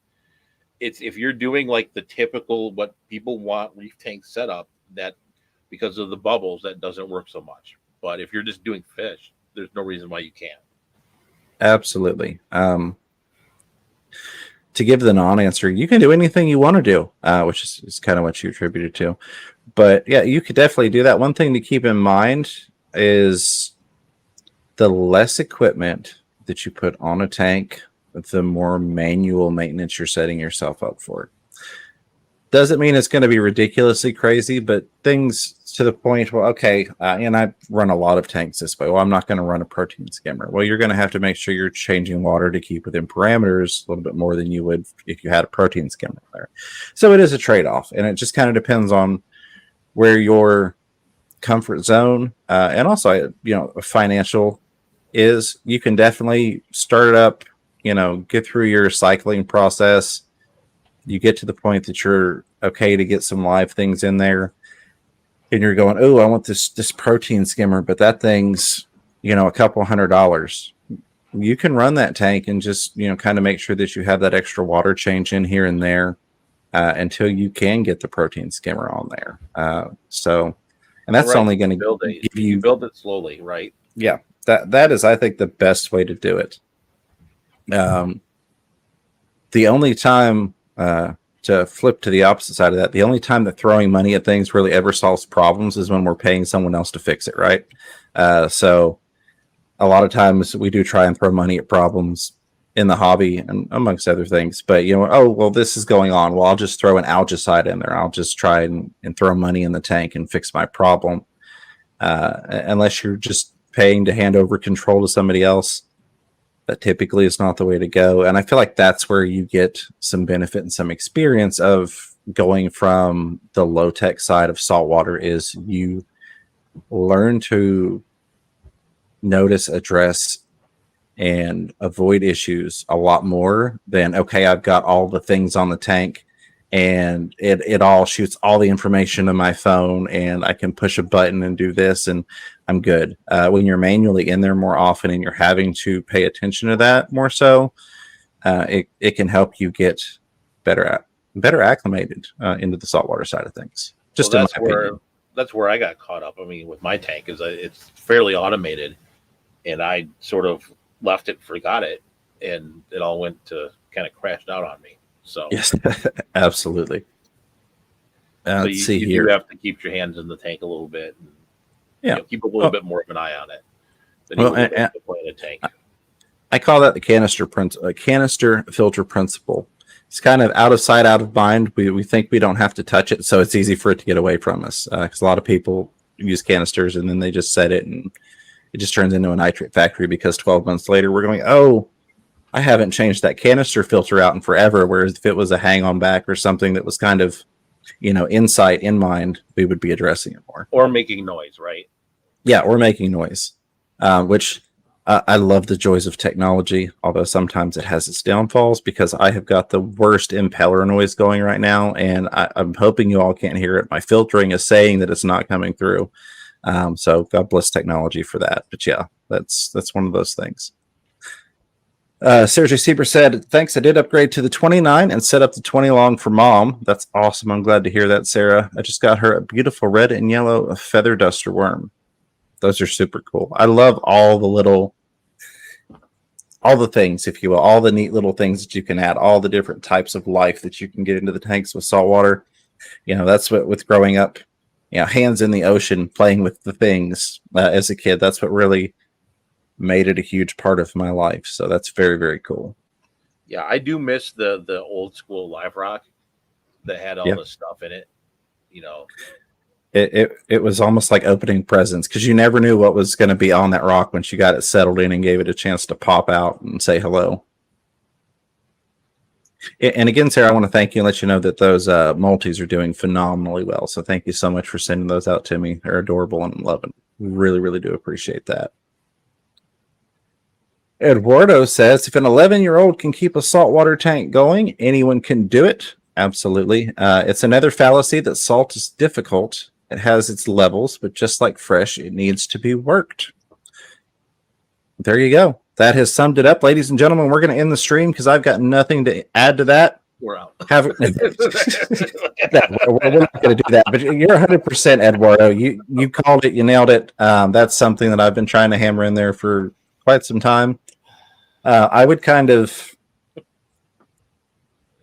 It's if you're doing like the typical what people want reef tank setup, that because of the bubbles that doesn't work so much. But if you're just doing fish, there's no reason why you can't. Absolutely. To give the non-answer, you can do anything you want to do, which is kind of what you attributed to. But yeah, you could definitely do that. One thing to keep in mind is the less equipment that you put on a tank, the more manual maintenance you're setting yourself up for. Doesn't mean it's going to be ridiculously crazy, but things to the point where, okay, and I run a lot of tanks this way. Well, I'm not going to run a protein skimmer. Well, you're going to have to make sure you're changing water to keep within parameters a little bit more than you would if you had a protein skimmer there. So it is a trade-off, and it just kind of depends on where your comfort zone and also, financial is. You can definitely start it up, get through your cycling process. You get to the point that you're okay to get some live things in there, and you're going, oh, I want this protein skimmer, but that thing's, a couple $100. You can run that tank and just, kind of make sure that you have that extra water change in here and there until you can get the protein skimmer on there. And that's only going to give you build it slowly, right? Yeah, that is, I think, the best way to do it. The only time to flip to the opposite side of that, the only time that throwing money at things really ever solves problems is when we're paying someone else to fix it, right? So a lot of times we do try and throw money at problems in the hobby and amongst other things. But, oh, well, this is going on. Well, I'll just throw an algicide in there. I'll just try and throw money in the tank and fix my problem. Unless you're just paying to hand over control to somebody else, that typically is not the way to go. And I feel like that's where you get some benefit and some experience of going from the low-tech side of saltwater is you learn to notice, address, and avoid issues a lot more than, okay, I've got all the things on the tank and it all shoots all the information to my phone, and I can push a button and do this, and I'm good. When you're manually in there more often and you're having to pay attention to that more so, it can help you get better acclimated into the saltwater side of things. Just Well, in my opinion. that's where I got caught up. I mean, with my tank is it's fairly automated, and I sort of left it, forgot it, and it all went to kind of crashed out on me. So Yes, absolutely. so Let's see you here. do have to keep your hands in the tank a little bit, and Yeah. keep a little bit more of an eye on it than Well, you would have to play in a tank. I call that the canister filter principle. It's kind of out of sight, out of mind. We think we don't have to touch it, so it's easy for it to get away from us. Because a lot of people use canisters and then they just set it, and it just turns into a nitrate factory. Because 12 months later, we're going, oh, I haven't changed that canister filter out in forever. Whereas if it was a hang on back or something that was kind of, insight in mind, we would be addressing it more. Or making noise, right? Yeah, or making noise, which I love the joys of technology, although sometimes it has its downfalls, because I have got the worst impeller noise going right now, and I'm hoping you all can't hear it. My filtering is saying that it's not coming through. So God bless technology for that. But yeah, that's one of those things. Sarah J. Sieber said, thanks, I did upgrade to the 29 and set up the 20 long for mom. That's awesome. I'm glad to hear that, Sarah. I just got her a beautiful red and yellow feather duster worm. Those are super cool. I love all the things, if you will, all the neat little things that you can add, all the different types of life that you can get into the tanks with saltwater. That's what, with growing up, hands in the ocean, playing with the things as a kid, that's what really made it a huge part of my life. So that's very, very cool. Yeah, I do miss the old school live rock that had all the stuff in it. It was almost like opening presents, because you never knew what was going to be on that rock once you got it settled in and gave it a chance to pop out and say hello. And again, Sarah, I want to thank you and let you know that those multis are doing phenomenally well. So thank you so much for sending those out to me. They're adorable and loving. Really, really do appreciate that. Eduardo says, if an 11-year-old can keep a saltwater tank going, anyone can do it. Absolutely. It's another fallacy that salt is difficult. It has its levels, but just like fresh, it needs to be worked. There you go. That has summed it up, ladies and gentlemen. We're going to end the stream because I've got nothing to add to that. We're out. We're not going to do that, but you're 100%, Eduardo. You called it. You nailed it. That's something that I've been trying to hammer in there for quite some time. I would kind of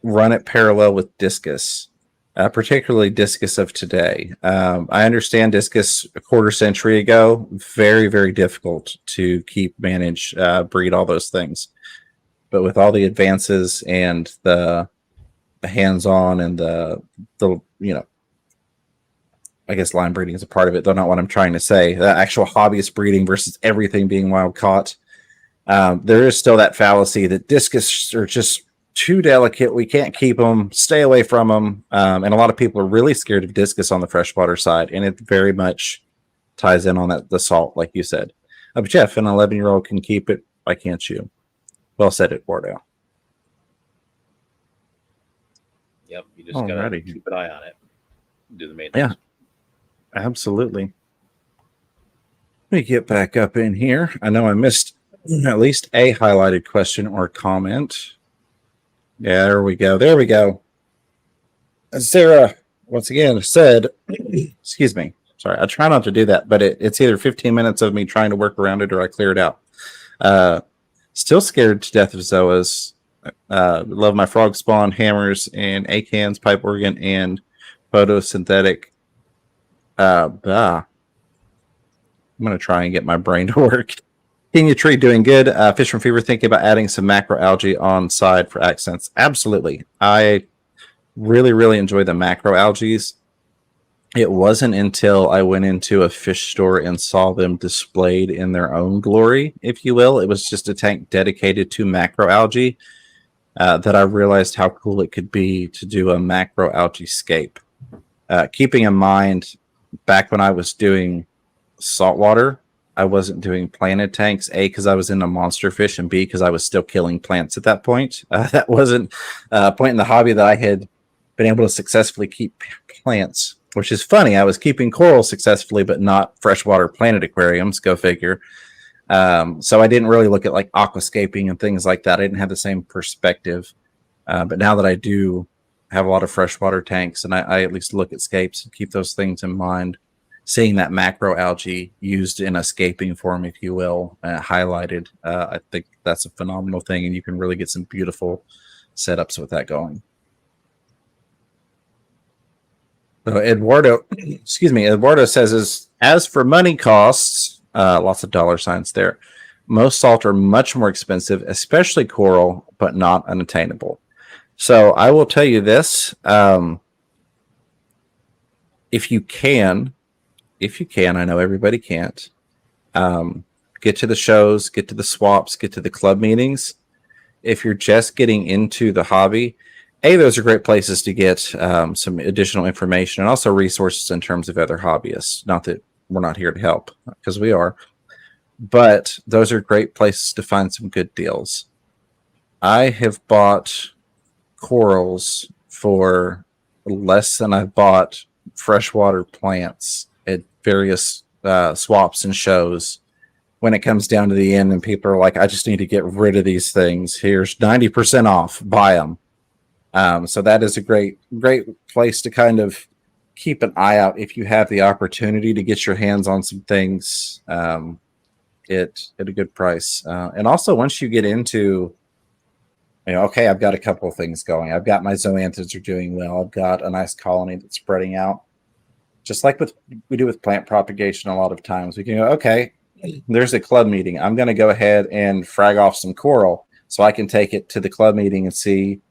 run it parallel with discus. Particularly discus of today. I understand discus a quarter century ago, very, very difficult to keep, manage, breed, all those things. But with all the advances and the hands-on and the I guess line breeding is a part of it, though not what I'm trying to say. The actual hobbyist breeding versus everything being wild caught. There is still that fallacy that discus are just too delicate. We can't keep them. Stay away from them. And a lot of people are really scared of discus on the freshwater side, and it very much ties in on the salt, like you said. But Jeff, an 11-year-old can keep it. Why can't you? Well said, Eduardo. Yep, you just gotta keep an eye on it. Do the maintenance. Yeah, absolutely. Let me get back up in here. I know I missed at least a highlighted question or comment. Yeah, there we go. There we go. Sarah, once again, said, excuse me. Sorry, I try not to do that, but it's either 15 minutes of me trying to work around it or I clear it out. Still scared to death of zoas. Love my frog spawn, hammers, and acans, pipe organ, and photosynthetic. I'm going to try and get my brain to work. Kenya Tree doing good. Fish from Fever thinking about adding some macroalgae on side for accents. Absolutely. I really, really enjoy the macroalgae. It wasn't until I went into a fish store and saw them displayed in their own glory, if you will. It was just a tank dedicated to macroalgae that I realized how cool it could be to do a macroalgae scape. Keeping in mind, back when I was doing saltwater, I wasn't doing planted tanks, A, because I was into monster fish, and B, because I was still killing plants at that point. That wasn't a point in the hobby that I had been able to successfully keep plants, which is funny. I was keeping coral successfully, but not freshwater planted aquariums. Go figure. So I didn't really look at like aquascaping and things like that. I didn't have the same perspective. But now that I do have a lot of freshwater tanks, and I at least look at scapes and keep those things in mind, seeing that macro algae used in a scaping form, if you will, highlighted, I think that's a phenomenal thing, and you can really get some beautiful setups with that going. So Eduardo, excuse me, Eduardo says, as for money costs, lots of dollar signs there. Most salt are much more expensive, especially coral, but not unattainable. So I will tell you this: if you can, I know everybody can't, get to the shows, get to the swaps, get to the club meetings. If you're just getting into the hobby, those are great places to get some additional information and also resources in terms of other hobbyists. Not that we're not here to help, because we are, but those are great places to find some good deals. I have bought corals for less than I've bought freshwater plants at various swaps and shows. When it comes down to the end and people are like, I just need to get rid of these things, here's 90% off, buy them. So that is a great place to kind of keep an eye out if you have the opportunity to get your hands on some things at a good price. And also, once you get into, okay, I've got a couple of things going. I've got my zoanthids are doing well. I've got a nice colony that's spreading out. Just like we do with plant propagation a lot of times. We can go, okay, there's a club meeting. I'm going to go ahead and frag off some coral so I can take it to the club meeting and see,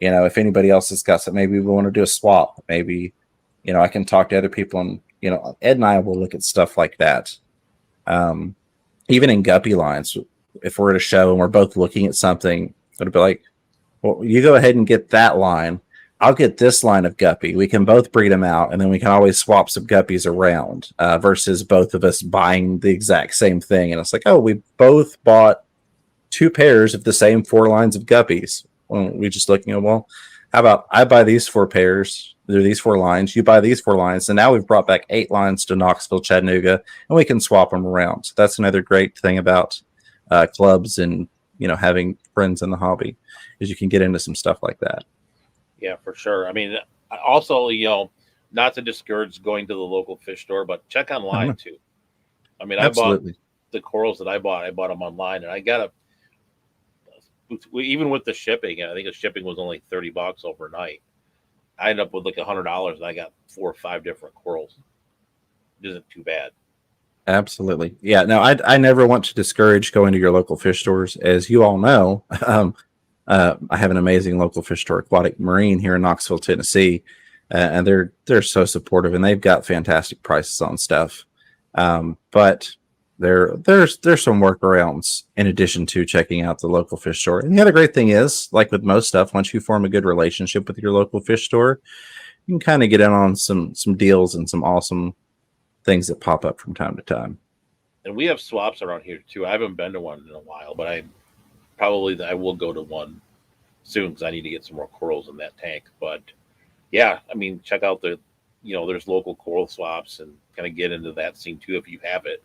if anybody else has got some. Maybe we want to do a swap. Maybe, I can talk to other people, and, Ed and I will look at stuff like that. Even in guppy lines, if we're at a show and we're both looking at something, it'll be like, well, you go ahead and get that line. I'll get this line of guppy. We can both breed them out, and then we can always swap some guppies around versus both of us buying the exact same thing. And it's like, oh, we both bought 2 pairs of the same 4 lines of guppies. Well, we just looking, well, how about I buy these 4 pairs, they're these 4 lines, you buy these 4 lines, and now we've brought back 8 lines to Knoxville, Chattanooga, and we can swap them around. So that's another great thing about clubs and, having friends in the hobby, is you can get into some stuff like that. Yeah, for sure. I mean, also, not to discourage going to the local fish store, but check online too. I mean, absolutely. I bought the corals that I bought them online, and I got even with the shipping, I think the shipping was only $30 overnight. I ended up with like $100, and I got 4 or 5 different corals. It isn't too bad. Absolutely. Yeah. No, I never want to discourage going to your local fish stores. As you all know, I have an amazing local fish store, Aquatic Marine, here in Knoxville, Tennessee, and they're so supportive, and they've got fantastic prices on stuff. But there's some workarounds in addition to checking out the local fish store. And the other great thing is, like with most stuff, once you form a good relationship with your local fish store, you can kind of get in on some deals and some awesome things that pop up from time to time. And we have swaps around here too. I haven't been to one in a while, but I will go to one soon because I need to get some more corals in that tank. But yeah, I mean, check out there's local coral swaps, and kind of get into that scene too if you have it,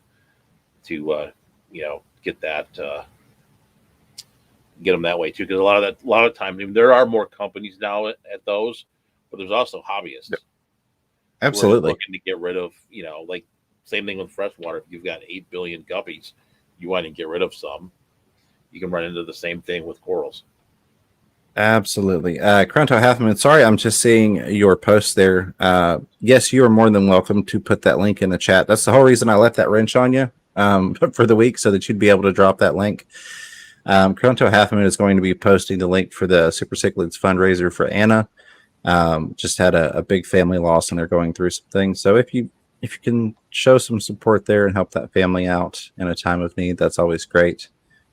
to get that get them that way too. Because a lot of times, I mean, there are more companies now at those, but there's also hobbyists. Yep. Absolutely. Looking to get rid of, like same thing with freshwater. If you've got 8 billion guppies, you want to get rid of some. You can run into the same thing with corals. Absolutely. Cronto Halfman, sorry, I'm just seeing your post there. Yes, you are more than welcome to put that link in the chat. That's the whole reason I left that wrench on you for the week, so that you'd be able to drop that link. Cronto Halfman is going to be posting the link for the Super Cichlids fundraiser for Anna. Just had a big family loss, and they're going through some things. So if you can show some support there and help that family out in a time of need, that's always great.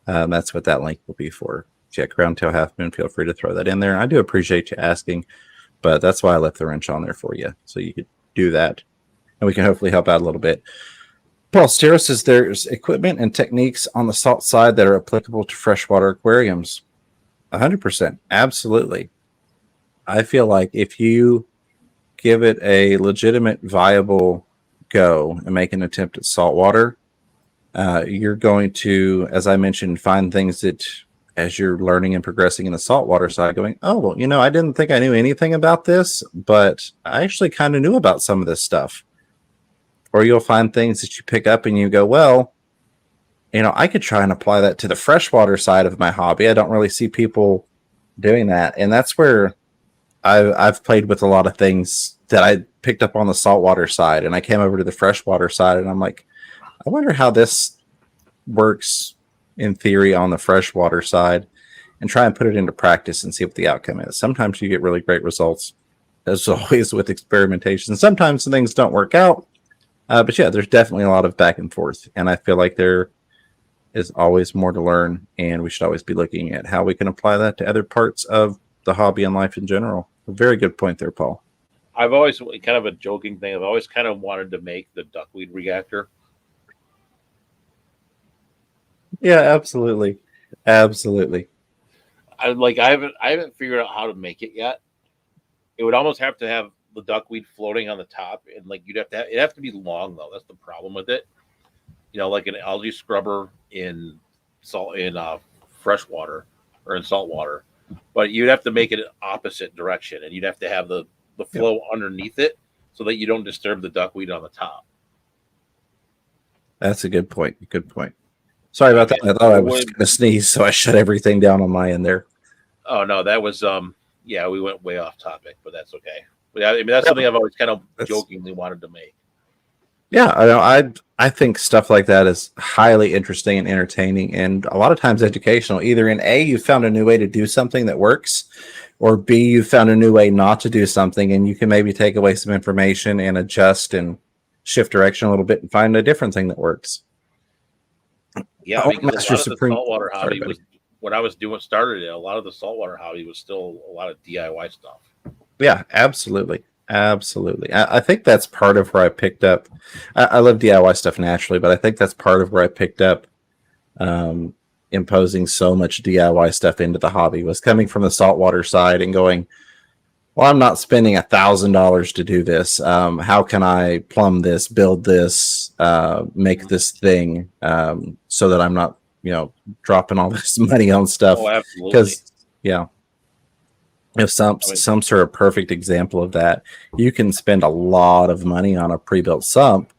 That's what that link will be for. Yeah, Crown Tail Half Moon, feel free to throw that in there. I do appreciate you asking, but that's why I left the wrench on there for you, so you could do that, and we can hopefully help out a little bit. Paul Stero says there's equipment and techniques on the salt side that are applicable to freshwater aquariums. 100%, absolutely. I feel like if you give it a legitimate, viable go and make an attempt at saltwater, you're going to, as I mentioned, find things that as you're learning and progressing in the saltwater side, going, oh, well, I didn't think I knew anything about this, but I actually kind of knew about some of this stuff. Or you'll find things that you pick up and you go, well, I could try and apply that to the freshwater side of my hobby. I don't really see people doing that. And that's where I've played with a lot of things that I picked up on the saltwater side, and I came over to the freshwater side, and I'm like, I wonder how this works in theory on the freshwater side, and try and put it into practice and see what the outcome is. Sometimes you get really great results, as always with experimentation. Sometimes things don't work out, but yeah, there's definitely a lot of back and forth, and I feel like there is always more to learn, and we should always be looking at how we can apply that to other parts of the hobby and life in general. A very good point there, Paul. I've always, kind of a joking thing, I've always kind of wanted to make the Duckweed Reactor. Yeah, absolutely. Absolutely. I haven't figured out how to make it yet. It would almost have to have the duckweed floating on the top, and like it'd have to be long though. That's the problem with it. Like an algae scrubber in freshwater or in saltwater, but you'd have to make it opposite direction, and you'd have to have the flow underneath it so that you don't disturb the duckweed on the top. That's a good point. Good point. Sorry about that. I thought I was going to sneeze, so I shut everything down on my end there. Oh no, that was we went way off topic, but that's okay. But I mean, that's something I've always kind of jokingly wanted to make. Yeah, I think stuff like that is highly interesting and entertaining, and a lot of times educational. Either in A, you found a new way to do something that works, or B, you found a new way not to do something, and you can maybe take away some information and adjust and shift direction a little bit and find a different thing that works. Yeah, because a lot of the saltwater hobby was, when I was started it, a lot of the saltwater hobby was still a lot of DIY stuff. Yeah, absolutely. Absolutely. I think that's part of where I picked up. I love DIY stuff naturally, but I think that's part of where I picked up imposing so much DIY stuff into the hobby, was coming from the saltwater side and going, well, I'm not spending $1,000 to do this. How can I plumb this, build this, make this thing so that I'm not, dropping all this money on stuff? Oh, absolutely. Because, if sumps are a perfect example of that. You can spend a lot of money on a pre-built sump,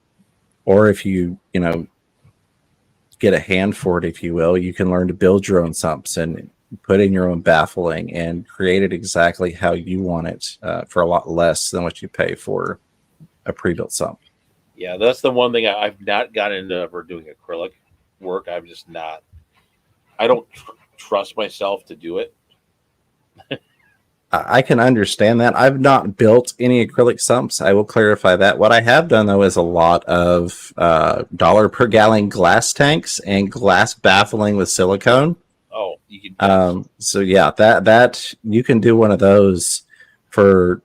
or if you get a hand for it, if you will, you can learn to build your own sumps and put in your own baffling and create it exactly how you want it for a lot less than what you pay for a pre-built sump. Yeah, that's the one thing I've not gotten into ever doing acrylic work. I'm just not. I don't trust myself to do it. I can understand that. I've not built any acrylic sumps. I will clarify that. What I have done, though, is a lot of dollar per gallon glass tanks and glass baffling with silicone. Oh, you can. So yeah, that you can do one of those for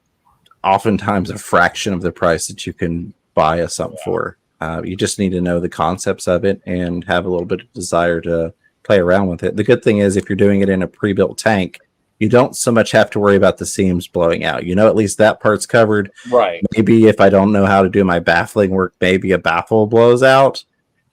oftentimes a fraction of the price that you can buy a sump for. You just need to know the concepts of it and have a little bit of desire to play around with it. The good thing is, if you're doing it in a pre-built tank, you don't so much have to worry about the seams blowing out. At least that part's covered. Right. Maybe if I don't know how to do my baffling work, maybe a baffle blows out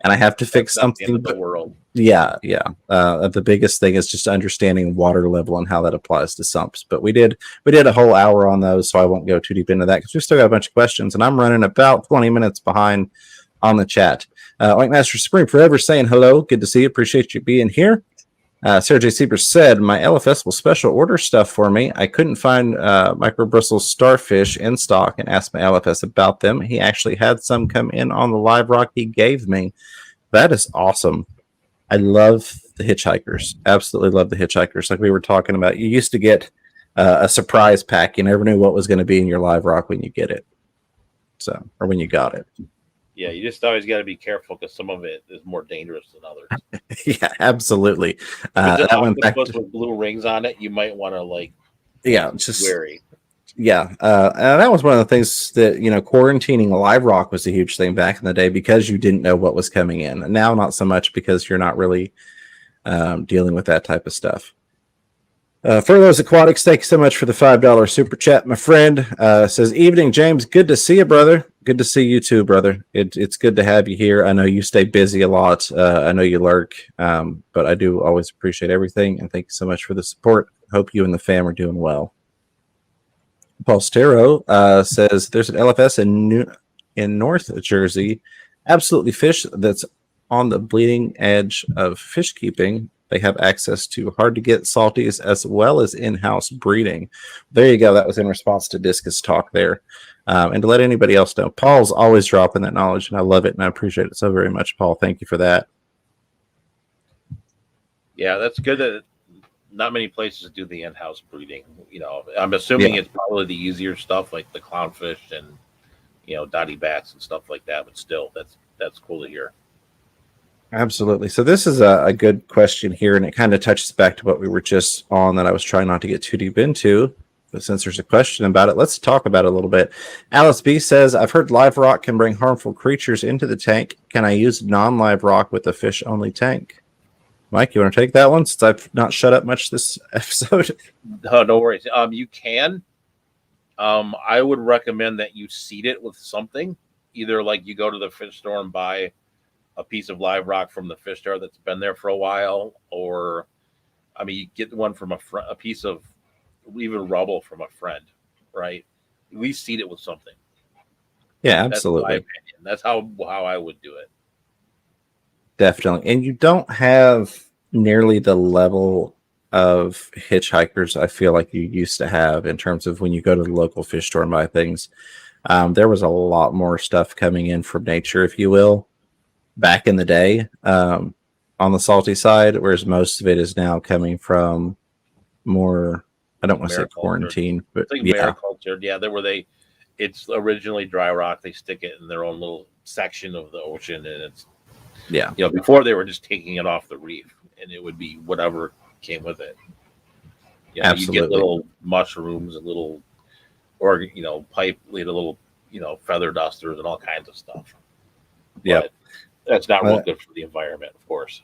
and I have to fix something. The end of the world. Yeah. The biggest thing is just understanding water level and how that applies to sumps. But we did a whole hour on those, so I won't go too deep into that because we still got a bunch of questions, and I'm running about 20 minutes behind on the chat. Like Master Supreme Forever saying hello. Good to see you. Appreciate you being here. Sarah J. Sieber said, my LFS will special order stuff for me. I couldn't find micro bristles starfish in stock and asked my LFS about them. He actually had some come in on the live rock he gave me. That is awesome. I love the hitchhikers. Absolutely love the hitchhikers. Like we were talking about, you used to get a surprise pack. You never knew what was going to be in your live rock when you get it. Or when you got it. Yeah, you just always got to be careful because some of it is more dangerous than others. Yeah, absolutely. That one with blue rings on it, you might want to just wary. Yeah, and that was one of the things that quarantining live rock was a huge thing back in the day because you didn't know what was coming in. And now, not so much because you're not really dealing with that type of stuff. Furloughs Aquatics, thank you so much for the $5 super chat, my friend. Says, evening, James. Good to see you, brother. Good to see you too, brother. It's good to have you here. I know you stay busy a lot. I know you lurk, but I do always appreciate everything. And thank you so much for the support. Hope you and the fam are doing well. Paul Stero says, there's an LFS in North Jersey. Absolutely fish that's on the bleeding edge of fish keeping. They have access to hard to get salties as well as in-house breeding. There you go. That was in response to Discus talk there. And to let anybody else know, Paul's always dropping that knowledge, and I love it, and I appreciate it so very much, Paul. Thank you for that. Yeah, that's good that not many places do the in-house breeding. You know, I'm assuming it's probably the easier stuff like the clownfish and, you know, dotty bats and stuff like that. But still, that's cool to hear. Absolutely. So this is a good question here, and it kind of touches back to what we were just on that I was trying not to get too deep into. But since there's a question about it, let's talk about it a little bit. Alice B says, I've heard live rock can bring harmful creatures into the tank. Can I use non-live rock with a fish-only tank? Mike, you want to take that one since I've not shut up much this episode? No worries. You can. I would recommend that you seed it with something. Either like you go to the fish store and buy a piece of live rock from the fish store that's been there for a while, or I mean, you get one from a piece of even rubble from a friend, right? At least seed it with something. Yeah, absolutely. That's how I would do it. Definitely. And you don't have nearly the level of hitchhikers I feel like you used to have in terms of when you go to the local fish store and buy things. There was a lot more stuff coming in from nature, if you will, back in the day, on the salty side, whereas most of it is now coming from more, I don't want to say quarantine, but mariculture. Yeah, it's originally dry rock. They stick it in their own little section of the ocean, and it's, you know, before they were just taking it off the reef, and it would be whatever came with it. Yeah, absolutely. You get little mushrooms and little, or you know, little, you know, feather dusters and all kinds of stuff. Yeah, that's not real good for the environment, of course.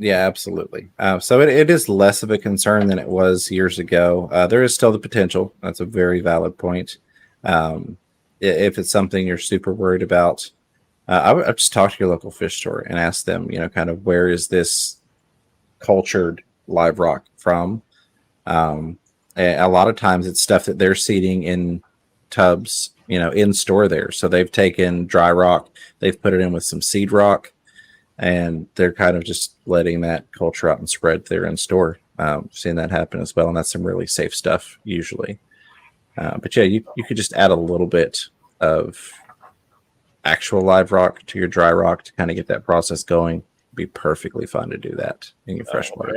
Yeah, absolutely. So it is less of a concern than it was years ago. There is still the potential. That's a very valid point. If it's something you're super worried about, I would just talk to your local fish store and ask them, you know, kind of where is this cultured live rock from? A lot of times it's stuff that they're seeding in tubs, you know, in store there. So they've taken dry rock, they've put it in with some seed rock, and they're kind of just letting that culture out and spread there in store. Seeing that happen as well, and that's some really safe stuff usually. But yeah, you could just add a little bit of actual live rock to your dry rock to kind of get that process going. It'd be perfectly fine to do that in your freshwater.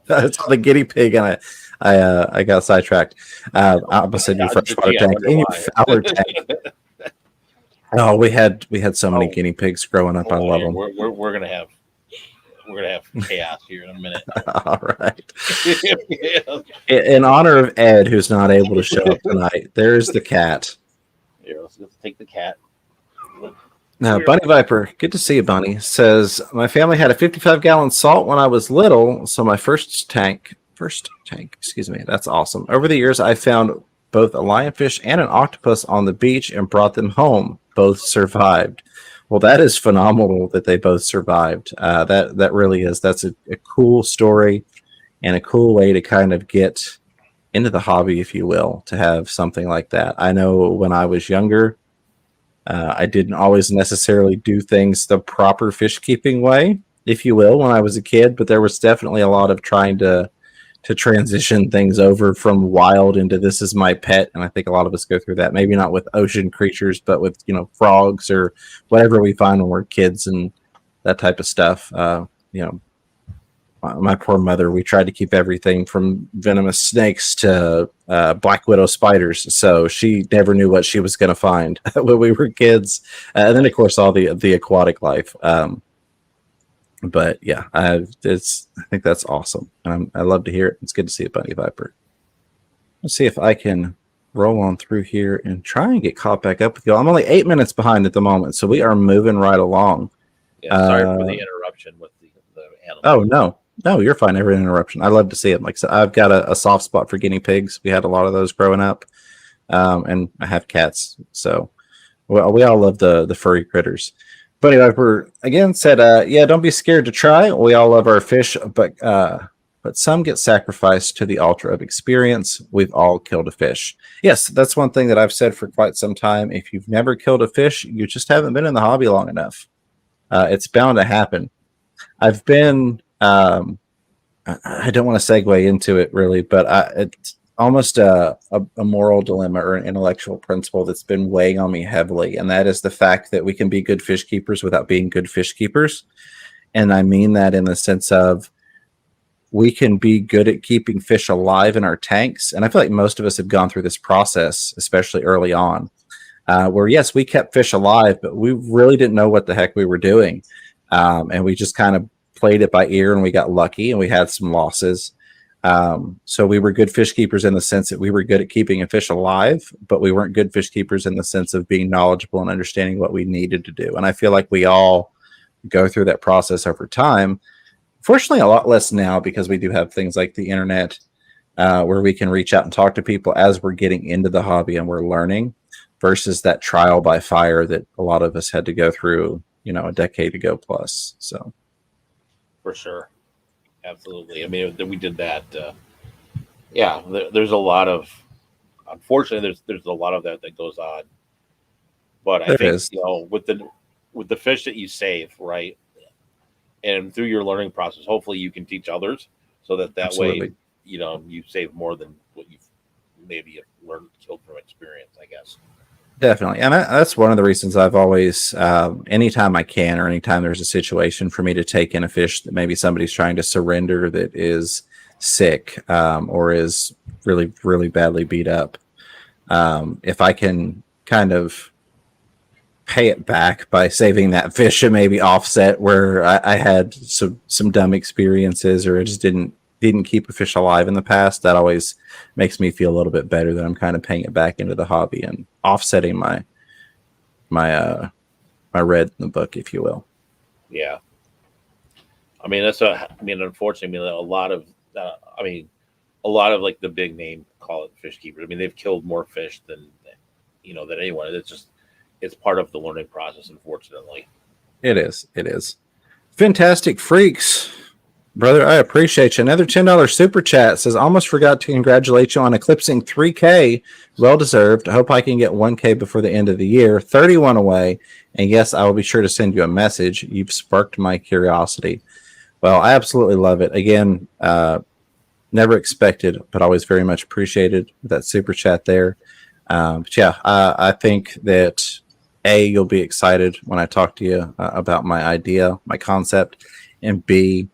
That's the guinea pig, and I got sidetracked. I almost said your freshwater tank in your fowler tank. Oh, we had so many guinea pigs growing up. I love them. We're gonna have chaos here in a minute. All right. In honor of Ed, who's not able to show up tonight, there's the cat. Here, let's take the cat. Now, Bunny Viper, good to see you, Bunny, says, my family had a 55-gallon salt when I was little, so my first tank, excuse me, that's awesome. Over the years, I found both a lionfish and an octopus on the beach and brought them home. Both survived. Well, that is phenomenal that they both survived. That really is. That's a cool story and a cool way to kind of get into the hobby, if you will, to have something like that. I know when I was younger, I didn't always necessarily do things the proper fish keeping way, if you will, when I was a kid, but there was definitely a lot of trying to transition things over from wild into this is my pet. And I think a lot of us go through that, maybe not with ocean creatures, but with, you know, frogs or whatever we find when we're kids and that type of stuff. You know, my poor mother, we tried to keep everything from venomous snakes to black widow spiders. So she never knew what she was going to find when we were kids. And then, of course, all the aquatic life. But yeah, I think that's awesome. I love to hear it. It's good to see a Bunny Viper. Let's see if I can roll on through here and try and get caught back up with you. I'm only 8 minutes behind at the moment, so we are moving right along. Yeah, sorry for the interruption with the animal. Oh, No, you're fine. Every interruption. I love to see it. Like I said, I've got a soft spot for guinea pigs. We had a lot of those growing up, and I have cats, so we all love the furry critters. But anyway, we're again said, yeah, don't be scared to try. We all love our fish, but some get sacrificed to the altar of experience. We've all killed a fish. Yes, that's one thing that I've said for quite some time. If you've never killed a fish, you just haven't been in the hobby long enough. It's bound to happen. I've been. I don't want to segue into it really, but it's almost a moral dilemma or an intellectual principle that's been weighing on me heavily, and that is the fact that we can be good fish keepers without being good fish keepers. And I mean that in the sense of we can be good at keeping fish alive in our tanks. And I feel like most of us have gone through this process, especially early on, where yes, we kept fish alive, but we really didn't know what the heck we were doing. And we just kind of played it by ear, and we got lucky and we had some losses. So we were good fish keepers in the sense that we were good at keeping a fish alive, but we weren't good fish keepers in the sense of being knowledgeable and understanding what we needed to do. And I feel like we all go through that process over time. Fortunately, a lot less now because we do have things like the internet, where we can reach out and talk to people as we're getting into the hobby and we're learning, versus that trial by fire that a lot of us had to go through, a decade ago plus. So, for sure, absolutely. I mean, we did that. Yeah, there's a lot of, unfortunately, there's a lot of that goes on. But I think with the fish that you save, right, and through your learning process, hopefully you can teach others, so that Absolutely. way, you save more than what you've maybe learned, killed from experience, I guess. Definitely. And that's one of the reasons I've always, anytime I can, or anytime there's a situation for me to take in a fish that maybe somebody's trying to surrender that is sick, or is really, really badly beat up, if I can kind of pay it back by saving that fish and maybe offset where I had some dumb experiences, or I just didn't keep a fish alive in the past, that always makes me feel a little bit better that I'm kind of paying it back into the hobby and offsetting my red in the book, if you will. Yeah. I mean, unfortunately, a lot of like the big name call it fish keepers. I mean, they've killed more fish than anyone. It's part of the learning process, unfortunately. It is. Fantastic Freaks. Brother, I appreciate you. Another $10 super chat says, almost forgot to congratulate you on eclipsing 3K. Well deserved. I hope I can get 1K before the end of the year. 31 away. And yes, I will be sure to send you a message. You've sparked my curiosity. Well, I absolutely love it. Again, never expected, but always very much appreciated that super chat there. But yeah, I think that you'll be excited when I talk to you about my idea, my concept, and B,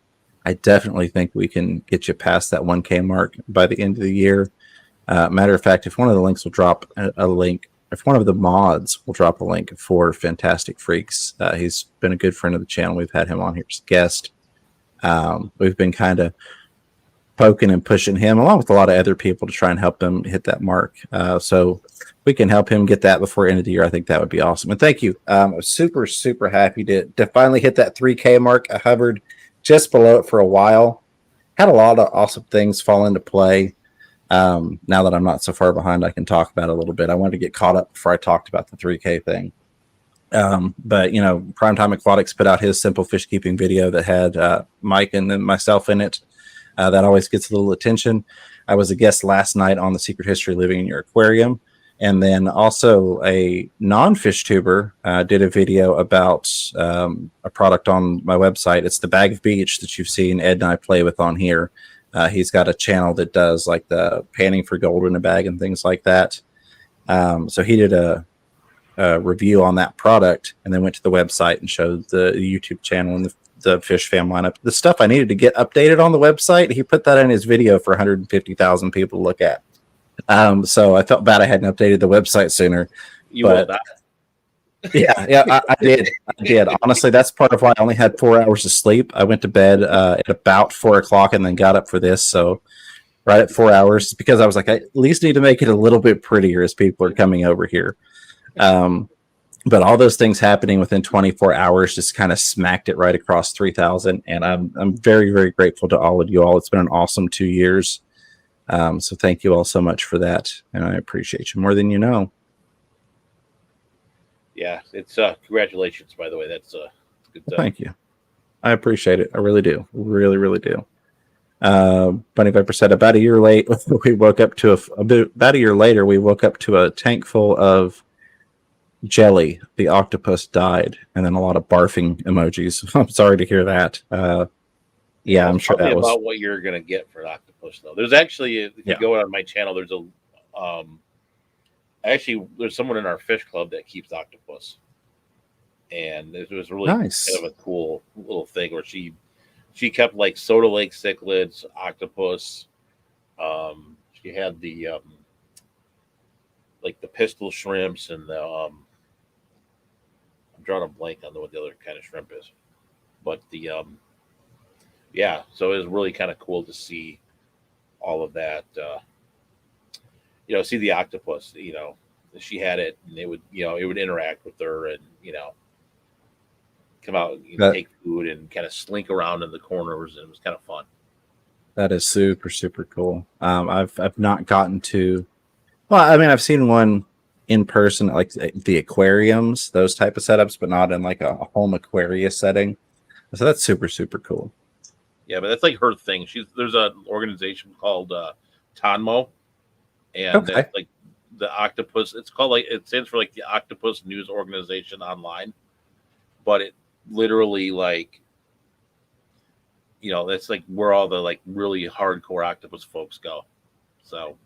I definitely think we can get you past that 1K mark by the end of the year. Matter of fact, if one of the links will drop a link, if one of the mods will drop a link for Fantastic Freaks, he's been a good friend of the channel. We've had him on here as a guest. We've been kind of poking and pushing him along with a lot of other people to try and help him hit that mark. So we can help him get that before end of the year. I think that would be awesome. And thank you. I'm super, super happy to finally hit that 3K mark. I hovered just below it for a while. Had a lot of awesome things fall into play. Now that I'm not so far behind, I can talk about it a little bit. I wanted to get caught up before I talked about the 3K thing. But Primetime Aquatics put out his simple fish keeping video that had Mike and then myself in it. That always gets a little attention. I was a guest last night on the Secret History Living in Your Aquarium. And then also a non-fish tuber did a video about a product on my website. It's the bag of beach that you've seen Ed and I play with on here. He's got a channel that does like the panning for gold in a bag and things like that. So he did a review on that product and then went to the website and showed the YouTube channel and the fish fam lineup. The stuff I needed to get updated on the website, he put that in his video for 150,000 people to look at. So I felt bad I hadn't updated the website sooner. You will not. Yeah, I did. Honestly, that's part of why I only had 4 hours of sleep. I went to bed at about 4 o'clock and then got up for this. So right at 4 hours, because I was like, I at least need to make it a little bit prettier as people are coming over here. But all those things happening within 24 hours just kind of smacked it right across 3,000. And I'm very, very grateful to all of you all. It's been an awesome 2 years. So thank you all so much for that. And I appreciate you more than you know. Yeah, it's congratulations, by the way. That's good. Thank you. I appreciate it. I really do. Really, really do. Bunny Viper said about a year late, we woke up to about a year later, we woke up to a tank full of jelly. The octopus died, and then a lot of barfing emojis. I'm sorry to hear that. Yeah, I'm sure that was about what you're gonna get for an octopus, though. There's actually, if you go on my channel, there's there's someone in our fish club that keeps octopus, and it was really nice. Kind of a cool little thing where she kept like Soda Lake cichlids, octopus. She had the like the pistol shrimps and the I'm drawing a blank on what the other kind of shrimp is, but the yeah, so it was really kind of cool to see all of that. See the octopus. She had it, and it would interact with her, and come out, take food, and kind of slink around in the corners, and it was kind of fun. That is super, super cool. I've not gotten to. Well, I mean, I've seen one in person, like the aquariums, those type of setups, but not in like a home aquarius setting. So that's super, super cool. Yeah, but that's like her thing. There's an organization called Tonmo, and that's like the octopus. It's called it stands for like the Octopus News Organization Online, but it literally that's like where all the like really hardcore octopus folks go. So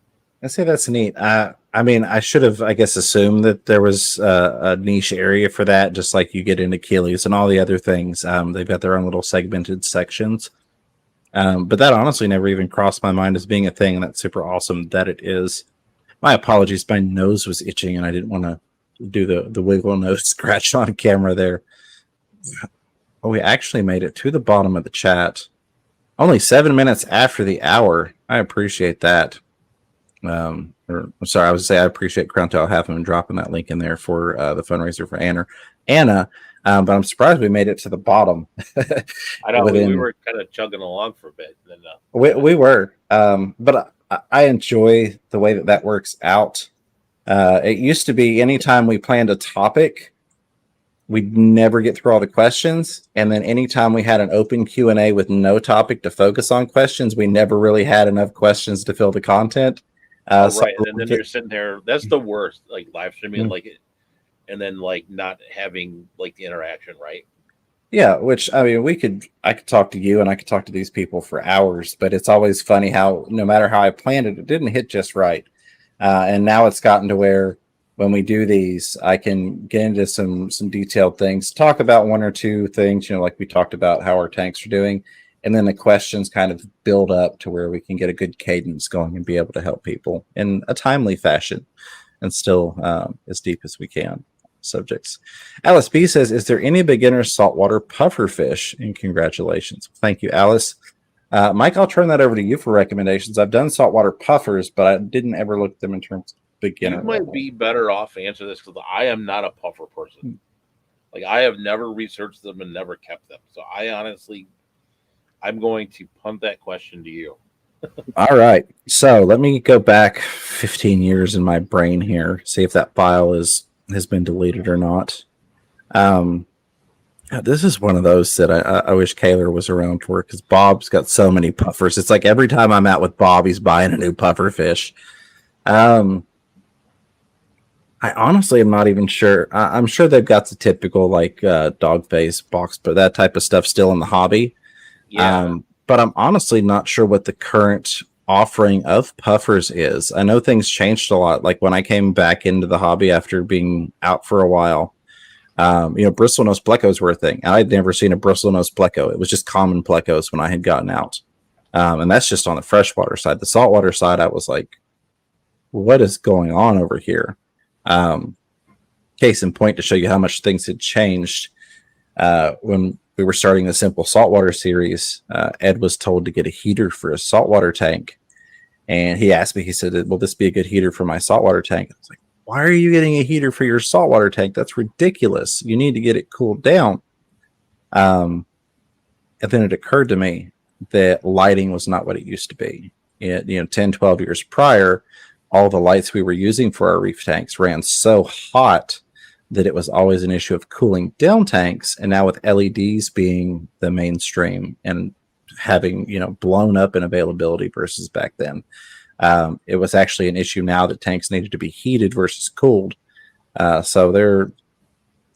I say that's neat. I mean, I should have, I guess, assumed that there was a niche area for that, just like you get into Achilles and all the other things. They've got their own little segmented sections. But that honestly never even crossed my mind as being a thing, and that's super awesome that it is. My apologies, my nose was itching, and I didn't want to do the wiggle nose scratch on camera there. Oh, we actually made it to the bottom of the chat. Only 7 minutes after the hour. I appreciate that. I'm sorry, I was say I appreciate Crowntail Halfman dropping that link in there for the fundraiser for Anna. But I'm surprised we made it to the bottom. I know we were kind of chugging along for a bit. Then, we were, but I enjoy the way that works out. It used to be anytime we planned a topic, we'd never get through all the questions, and then anytime we had an open Q&A with no topic to focus on questions, we never really had enough questions to fill the content. Right, and then you're sitting there. That's the worst, like live streaming, like it. And then like not having like the interaction, right? Yeah, which I mean, I could talk to you and I could talk to these people for hours, but it's always funny how no matter how I planned it, it didn't hit just right. And now it's gotten to where when we do these, I can get into some detailed things, talk about one or two things, like we talked about how our tanks are doing, and then the questions kind of build up to where we can get a good cadence going and be able to help people in a timely fashion and still as deep as we can. Subjects. Alice B says, is there any beginner saltwater puffer fish? And congratulations. Thank you, Alice. Mike, I'll turn that over to you for recommendations. I've done saltwater puffers, but I didn't ever look at them in terms of beginner. You might be better off to answer this because I am not a puffer person. Like I have never researched them and never kept them. So I'm going to punt that question to you. All right. So let me go back 15 years in my brain here, see if that file has been deleted or not. This is one of those that I wish Kaylor was around for, because Bob's got so many puffers. It's like every time I'm out with Bob, he's buying a new puffer fish. I honestly am not even sure. I'm sure they've got the typical like dog face box, but that type of stuff still in the hobby. Yeah. But I'm honestly not sure what the current offering of puffers is. I know things changed a lot. Like when I came back into the hobby after being out for a while, bristlenose plecos were a thing. I'd never seen a bristlenose pleco. It was just common plecos when I had gotten out. And that's just on the freshwater side. The saltwater side, I was like, what is going on over here? Case in point to show you how much things had changed. When we were starting the simple saltwater series, Ed was told to get a heater for a saltwater tank. And he asked me, he said, will this be a good heater for my saltwater tank? I was like, why are you getting a heater for your saltwater tank? That's ridiculous. You need to get it cooled down. And then it occurred to me that lighting was not what it used to be. 10, 12 years prior, all the lights we were using for our reef tanks ran so hot that it was always an issue of cooling down tanks. And now with LEDs being the mainstream and having, blown up in availability versus back then, it was actually an issue now that tanks needed to be heated versus cooled. So they're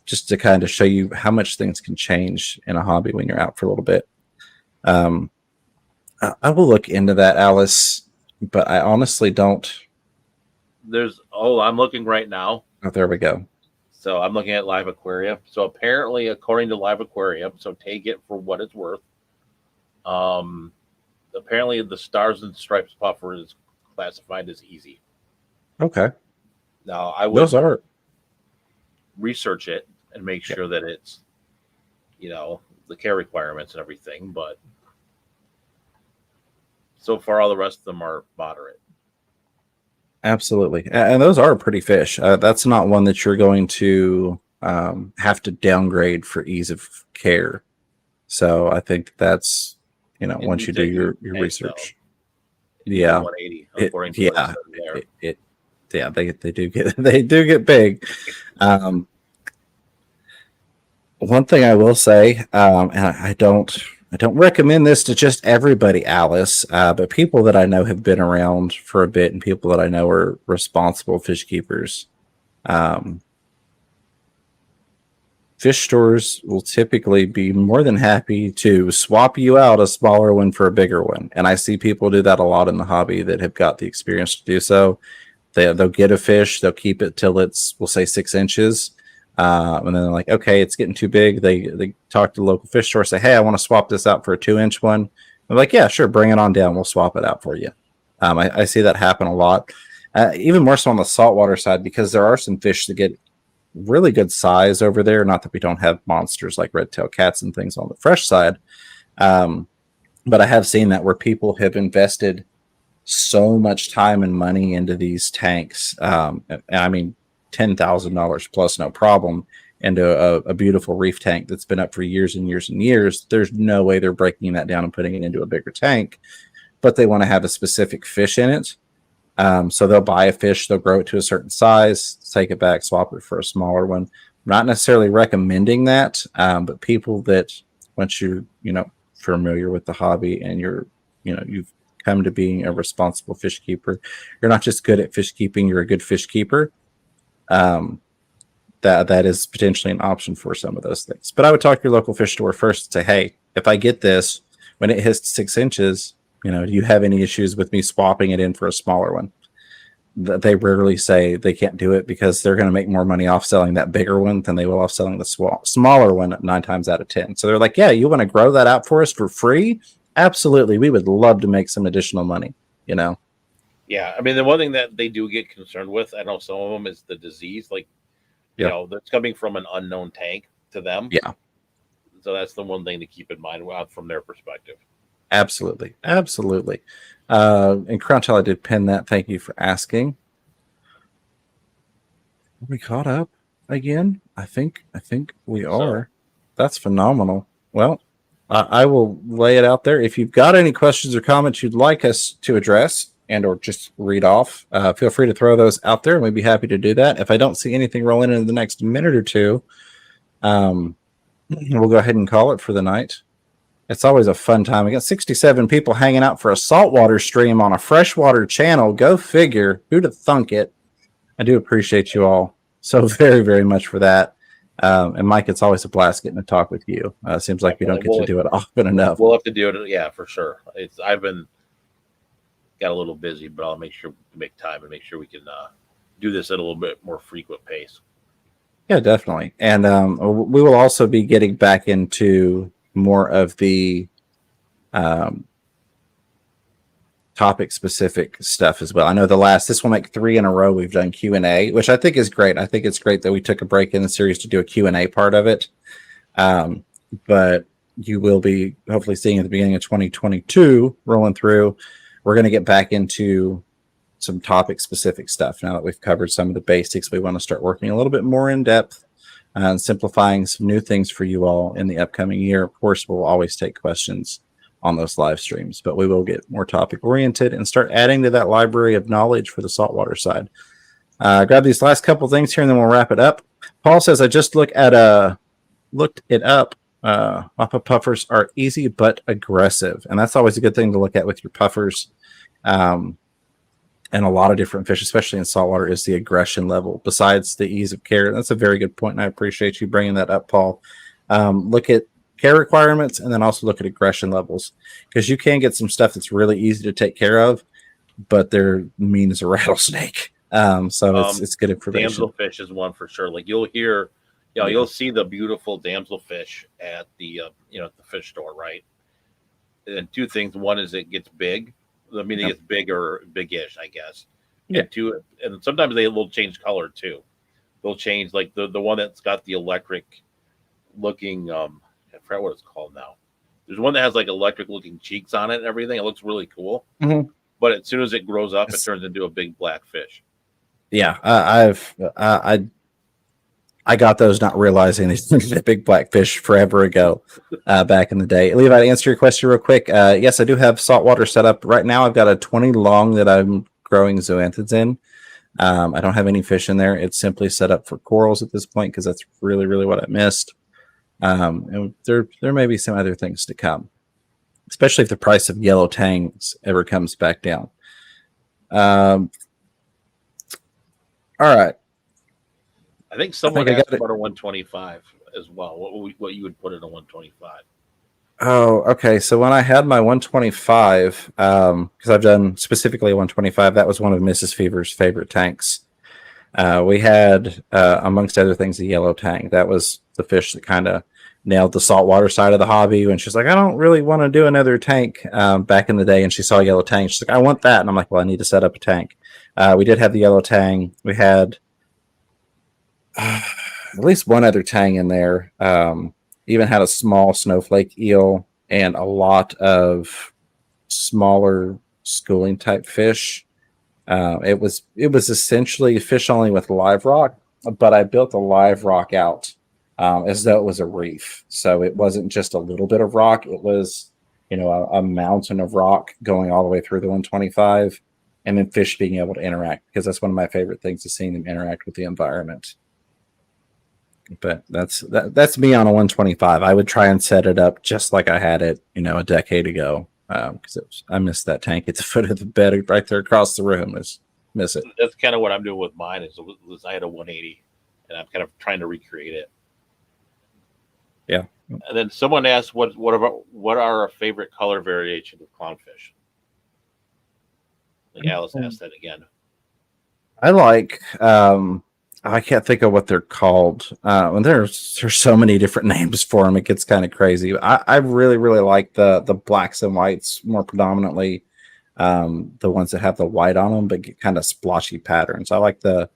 just to kind of show you how much things can change in a hobby when you're out for a little bit. I will look into that, Alice, but I honestly don't. I'm looking right now. Oh, there we go. So I'm looking at Live Aquarium. So apparently, according to Live Aquarium, so take it for what it's worth. Apparently the Stars and Stripes puffer is classified as easy. Okay. Now I would those are research it and make sure that it's, the care requirements and everything. But so far, all the rest of them are moderate. Absolutely. And those are pretty fish. That's not one that you're going to have to downgrade for ease of care. So I think that's, once you do your research. Yeah. 180, according to they do get big. One thing I will say, and I don't recommend this to just everybody, Alice, but people that I know have been around for a bit and people that I know are responsible fish keepers. Fish stores will typically be more than happy to swap you out a smaller one for a bigger one. And I see people do that a lot in the hobby that have got the experience to do so. They'll get a fish, they'll keep it till it's, we'll say 6 inches. And then they're like, okay, it's getting too big. They talk to the local fish store, say, hey, I want to swap this out for a 2-inch one. I'm like, yeah, sure, bring it on down. We'll swap it out for you. I see that happen a lot, even more so on the saltwater side, because there are some fish that get really good size over there. Not that we don't have monsters like red-tailed cats and things on the fresh side. But I have seen that where people have invested so much time and money into these tanks. I mean, $10,000 plus, no problem, into a beautiful reef tank that's been up for years and years and years. There's no way they're breaking that down and putting it into a bigger tank, but they want to have a specific fish in it. So they'll buy a fish, they'll grow it to a certain size, take it back, swap it for a smaller one. I'm not necessarily recommending that, but people that, once you're, familiar with the hobby and you've come to being a responsible fish keeper, you're not just good at fish keeping, you're a good fish keeper. That is potentially an option for some of those things. But I would talk to your local fish store first and say, hey, if I get this, when it hits 6 inches, do you have any issues with me swapping it in for a smaller one? They rarely say they can't do it because they're going to make more money off selling that bigger one than they will off selling the smaller one 9 times out of 10. So they're like, yeah, you want to grow that out for us for free? Absolutely. We would love to make some additional money, Yeah, I mean, the one thing that they do get concerned with, I know some of them, is the disease. Like, that's coming from an unknown tank to them. Yeah. So that's the one thing to keep in mind from their perspective. Absolutely. Absolutely. And Crunchell, I did pin that. Thank you for asking. Are we caught up again? I think we are. That's phenomenal. Well, I will lay it out there. If you've got any questions or comments you'd like us to address and or just read off, feel free to throw those out there, and we'd be happy to do that. If I don't see anything rolling in the next minute or two, we'll go ahead and call it for the night. It's always a fun time. We got 67 people hanging out for a saltwater stream on a freshwater channel. Go figure. Who'd have thunk it? I do appreciate you all so very, very much for that. And Mike, it's always a blast getting to talk with you. Seems like we don't get to do it often enough. We'll have to do it, yeah, for sure. I've been got a little busy, but I'll make sure to make time and make sure we can do this at a little bit more frequent pace. Yeah, definitely. And we will also be getting back into more of the topic specific stuff as well. I know this will make 3 in a row we've done Q&A, which I think is great. I think it's great that we took a break in the series to do a Q&A part of it. But you will be hopefully seeing at the beginning of 2022 rolling through. We're going to get back into some topic specific stuff. Now that we've covered some of the basics, we want to start working a little bit more in depth and simplifying some new things for you all in the upcoming year. Of course, we'll always take questions on those live streams, but we will get more topic oriented and start adding to that library of knowledge for the saltwater side. Grab these last couple things here and then we'll wrap it up. Paul says, I just looked it up. Mappa puffers are easy but aggressive, and that's always a good thing to look at with your puffers. And a lot of different fish, especially in saltwater, is the aggression level besides the ease of care. That's a very good point, and I appreciate you bringing that up, Paul. Look at care requirements and then also look at aggression levels, because you can get some stuff that's really easy to take care of, but they're mean as a rattlesnake. It's good information. Damselfish is one for sure. Like you'll hear, you'll see the beautiful damselfish at the at the fish store, right? And two things. One is it gets big. I mean, it gets bigger, big-ish, I guess. Yeah. And two, and sometimes they will change color too. They'll change, like the one that's got the electric looking. I forgot what it's called now. There's one that has like electric looking cheeks on it and everything. It looks really cool. Mm-hmm. But as soon as it grows up, it turns into a big black fish. Yeah, I got those not realizing these big black fish forever ago, back in the day. Levi, to answer your question real quick, yes, I do have saltwater set up. Right now, I've got a 20 long that I'm growing zoanthids in. I don't have any fish in there. It's simply set up for corals at this point because that's really, really what I missed. And there may be some other things to come, especially if the price of yellow tangs ever comes back down. All right. I think someone asked about a 125 as well. What you would put in a 125? Oh, okay. So when I had my 125, because I've done specifically a 125, that was one of Mrs. Fever's favorite tanks. We had, amongst other things, the yellow tang. That was the fish that kind of nailed the saltwater side of the hobby. And she's like, I don't really want to do another tank, back in the day. And she saw yellow tang. She's like, I want that. And I'm like, well, I need to set up a tank. We did have the yellow tang. We had at least one other tang in there. Even had a small snowflake eel and a lot of smaller schooling type fish. It was essentially fish only with live rock, but I built the live rock out as though it was a reef. So it wasn't just a little bit of rock. It was, a mountain of rock going all the way through the 125, and then fish being able to interact, because that's one of my favorite things, is seeing them interact with the environment. But that's me on a 125. I would try and set it up just like I had it, a decade ago, because I missed that tank at the foot of the bed right there across the room. Miss it. That's kind of what I'm doing with mine. Is I had a 180, and I'm kind of trying to recreate it. Yeah. And then someone asked, what are our favorite color variations of clownfish? Like Alice asked that again. I like. I can't think of what they're called. And there's so many different names for them. It gets kind of crazy. I really, really like the blacks and whites more predominantly. The ones that have the white on them, but get kind of splotchy patterns. I like the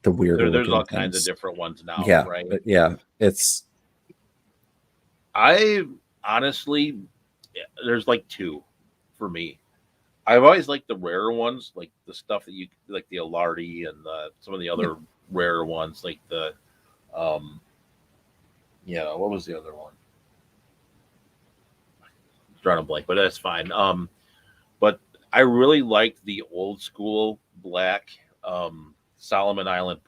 weird. There's all kinds of different ones now. Yeah, right. Yeah, it's. I honestly, there's like two for me. I've always liked the rarer ones, like the stuff that you like, the Alardi and some of the other rarer ones, like the, what was the other one? I'm drawing a blank, but that's fine. But I really liked the old school black Solomon Island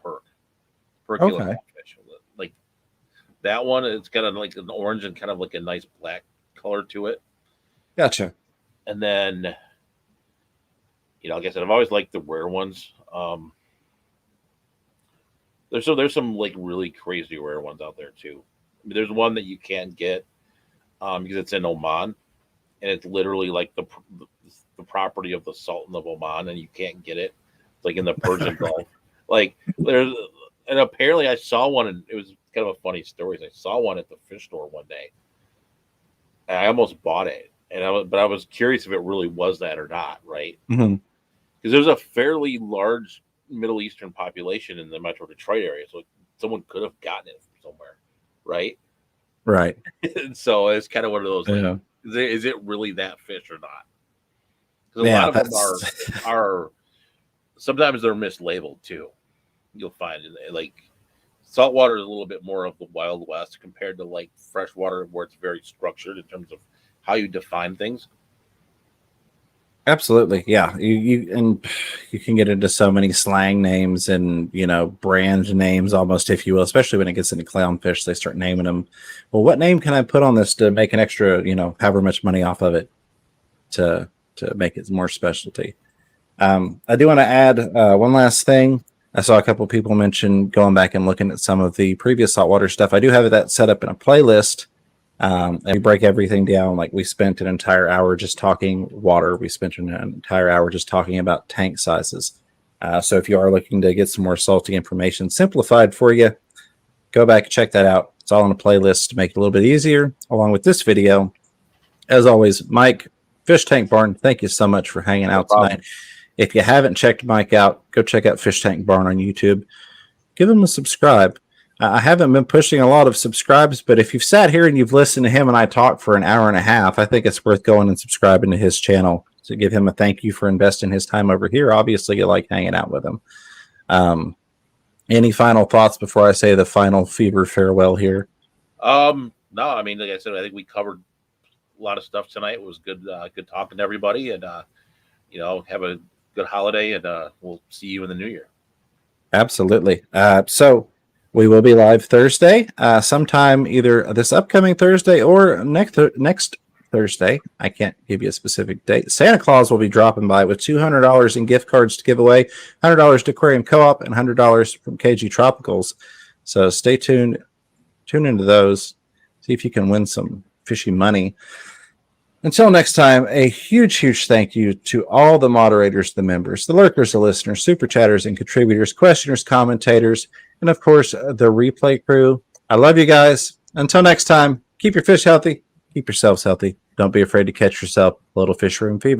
perculate fish. Like that one, it's got like an orange and kind of like a nice black color to it. Gotcha. And then, like I said, I've always liked the rare ones. There's some like really crazy rare ones out there too. I mean, there's one that you can't get because it's in Oman, and it's literally like the property of the Sultan of Oman, and you can't get it. It's like in the Persian Gulf. Like and apparently I saw one, and it was kind of a funny story. I saw one at the fish store one day, and I almost bought it, but I was curious if it really was that or not, right? Mm-hmm. Because there's a fairly large Middle Eastern population in the Metro Detroit area, so someone could have gotten it from somewhere, right? Right. So it's kind of one of those. Like, is it really that fish or not? Because a Yeah, lot of them that's are sometimes they're mislabeled too. You'll find like saltwater is a little bit more of the Wild West compared to like freshwater, where it's very structured in terms of how you define things. absolutely, yeah. You can get into so many slang names and brand names almost, if you will, especially when it gets into clownfish. They start naming them. Well, what name can I put on this to make an extra, however much money off of it to make it more specialty? I do want to add one last thing. I saw a couple of people mention going back and looking at some of the previous saltwater stuff. I do have that set up in a playlist. And we break everything down. Like we spent an entire hour just talking water. We spent an entire hour just talking about tank sizes. So if you are looking to get some more salty information simplified for you, go back and check that out. It's all on a playlist to make it a little bit easier, along with this video. As always, Mike, Fish Tank Barn, thank you so much for hanging out tonight. If you haven't checked Mike out, go check out Fish Tank Barn on YouTube. Give him a subscribe. I haven't been pushing a lot of subscribes, but if you've sat here and you've listened to him and I talk for an hour and a half, I think it's worth going and subscribing to his channel to give him a thank you for investing his time over here. Obviously, you like hanging out with him. Any final thoughts before I say the final fever farewell here? No, I mean, like I said, I think we covered a lot of stuff tonight. It was good, good talking to everybody, and have a good holiday, and we'll see you in the new year. Absolutely. So we will be live Thursday, sometime either this upcoming Thursday or next Thursday. I can't give you a specific date. Santa Claus will be dropping by with $200 in gift cards to give away, $100 to Aquarium Co-op, and $100 from KG Tropicals. So stay tuned. Tune into those. See if you can win some fishy money. Until next time, a huge, huge thank you to all the moderators, the members, the lurkers, the listeners, super chatters and contributors, questioners, commentators, and of course, the replay crew. I love you guys. Until next time, keep your fish healthy, keep yourselves healthy. Don't be afraid to catch yourself a little fish room fever.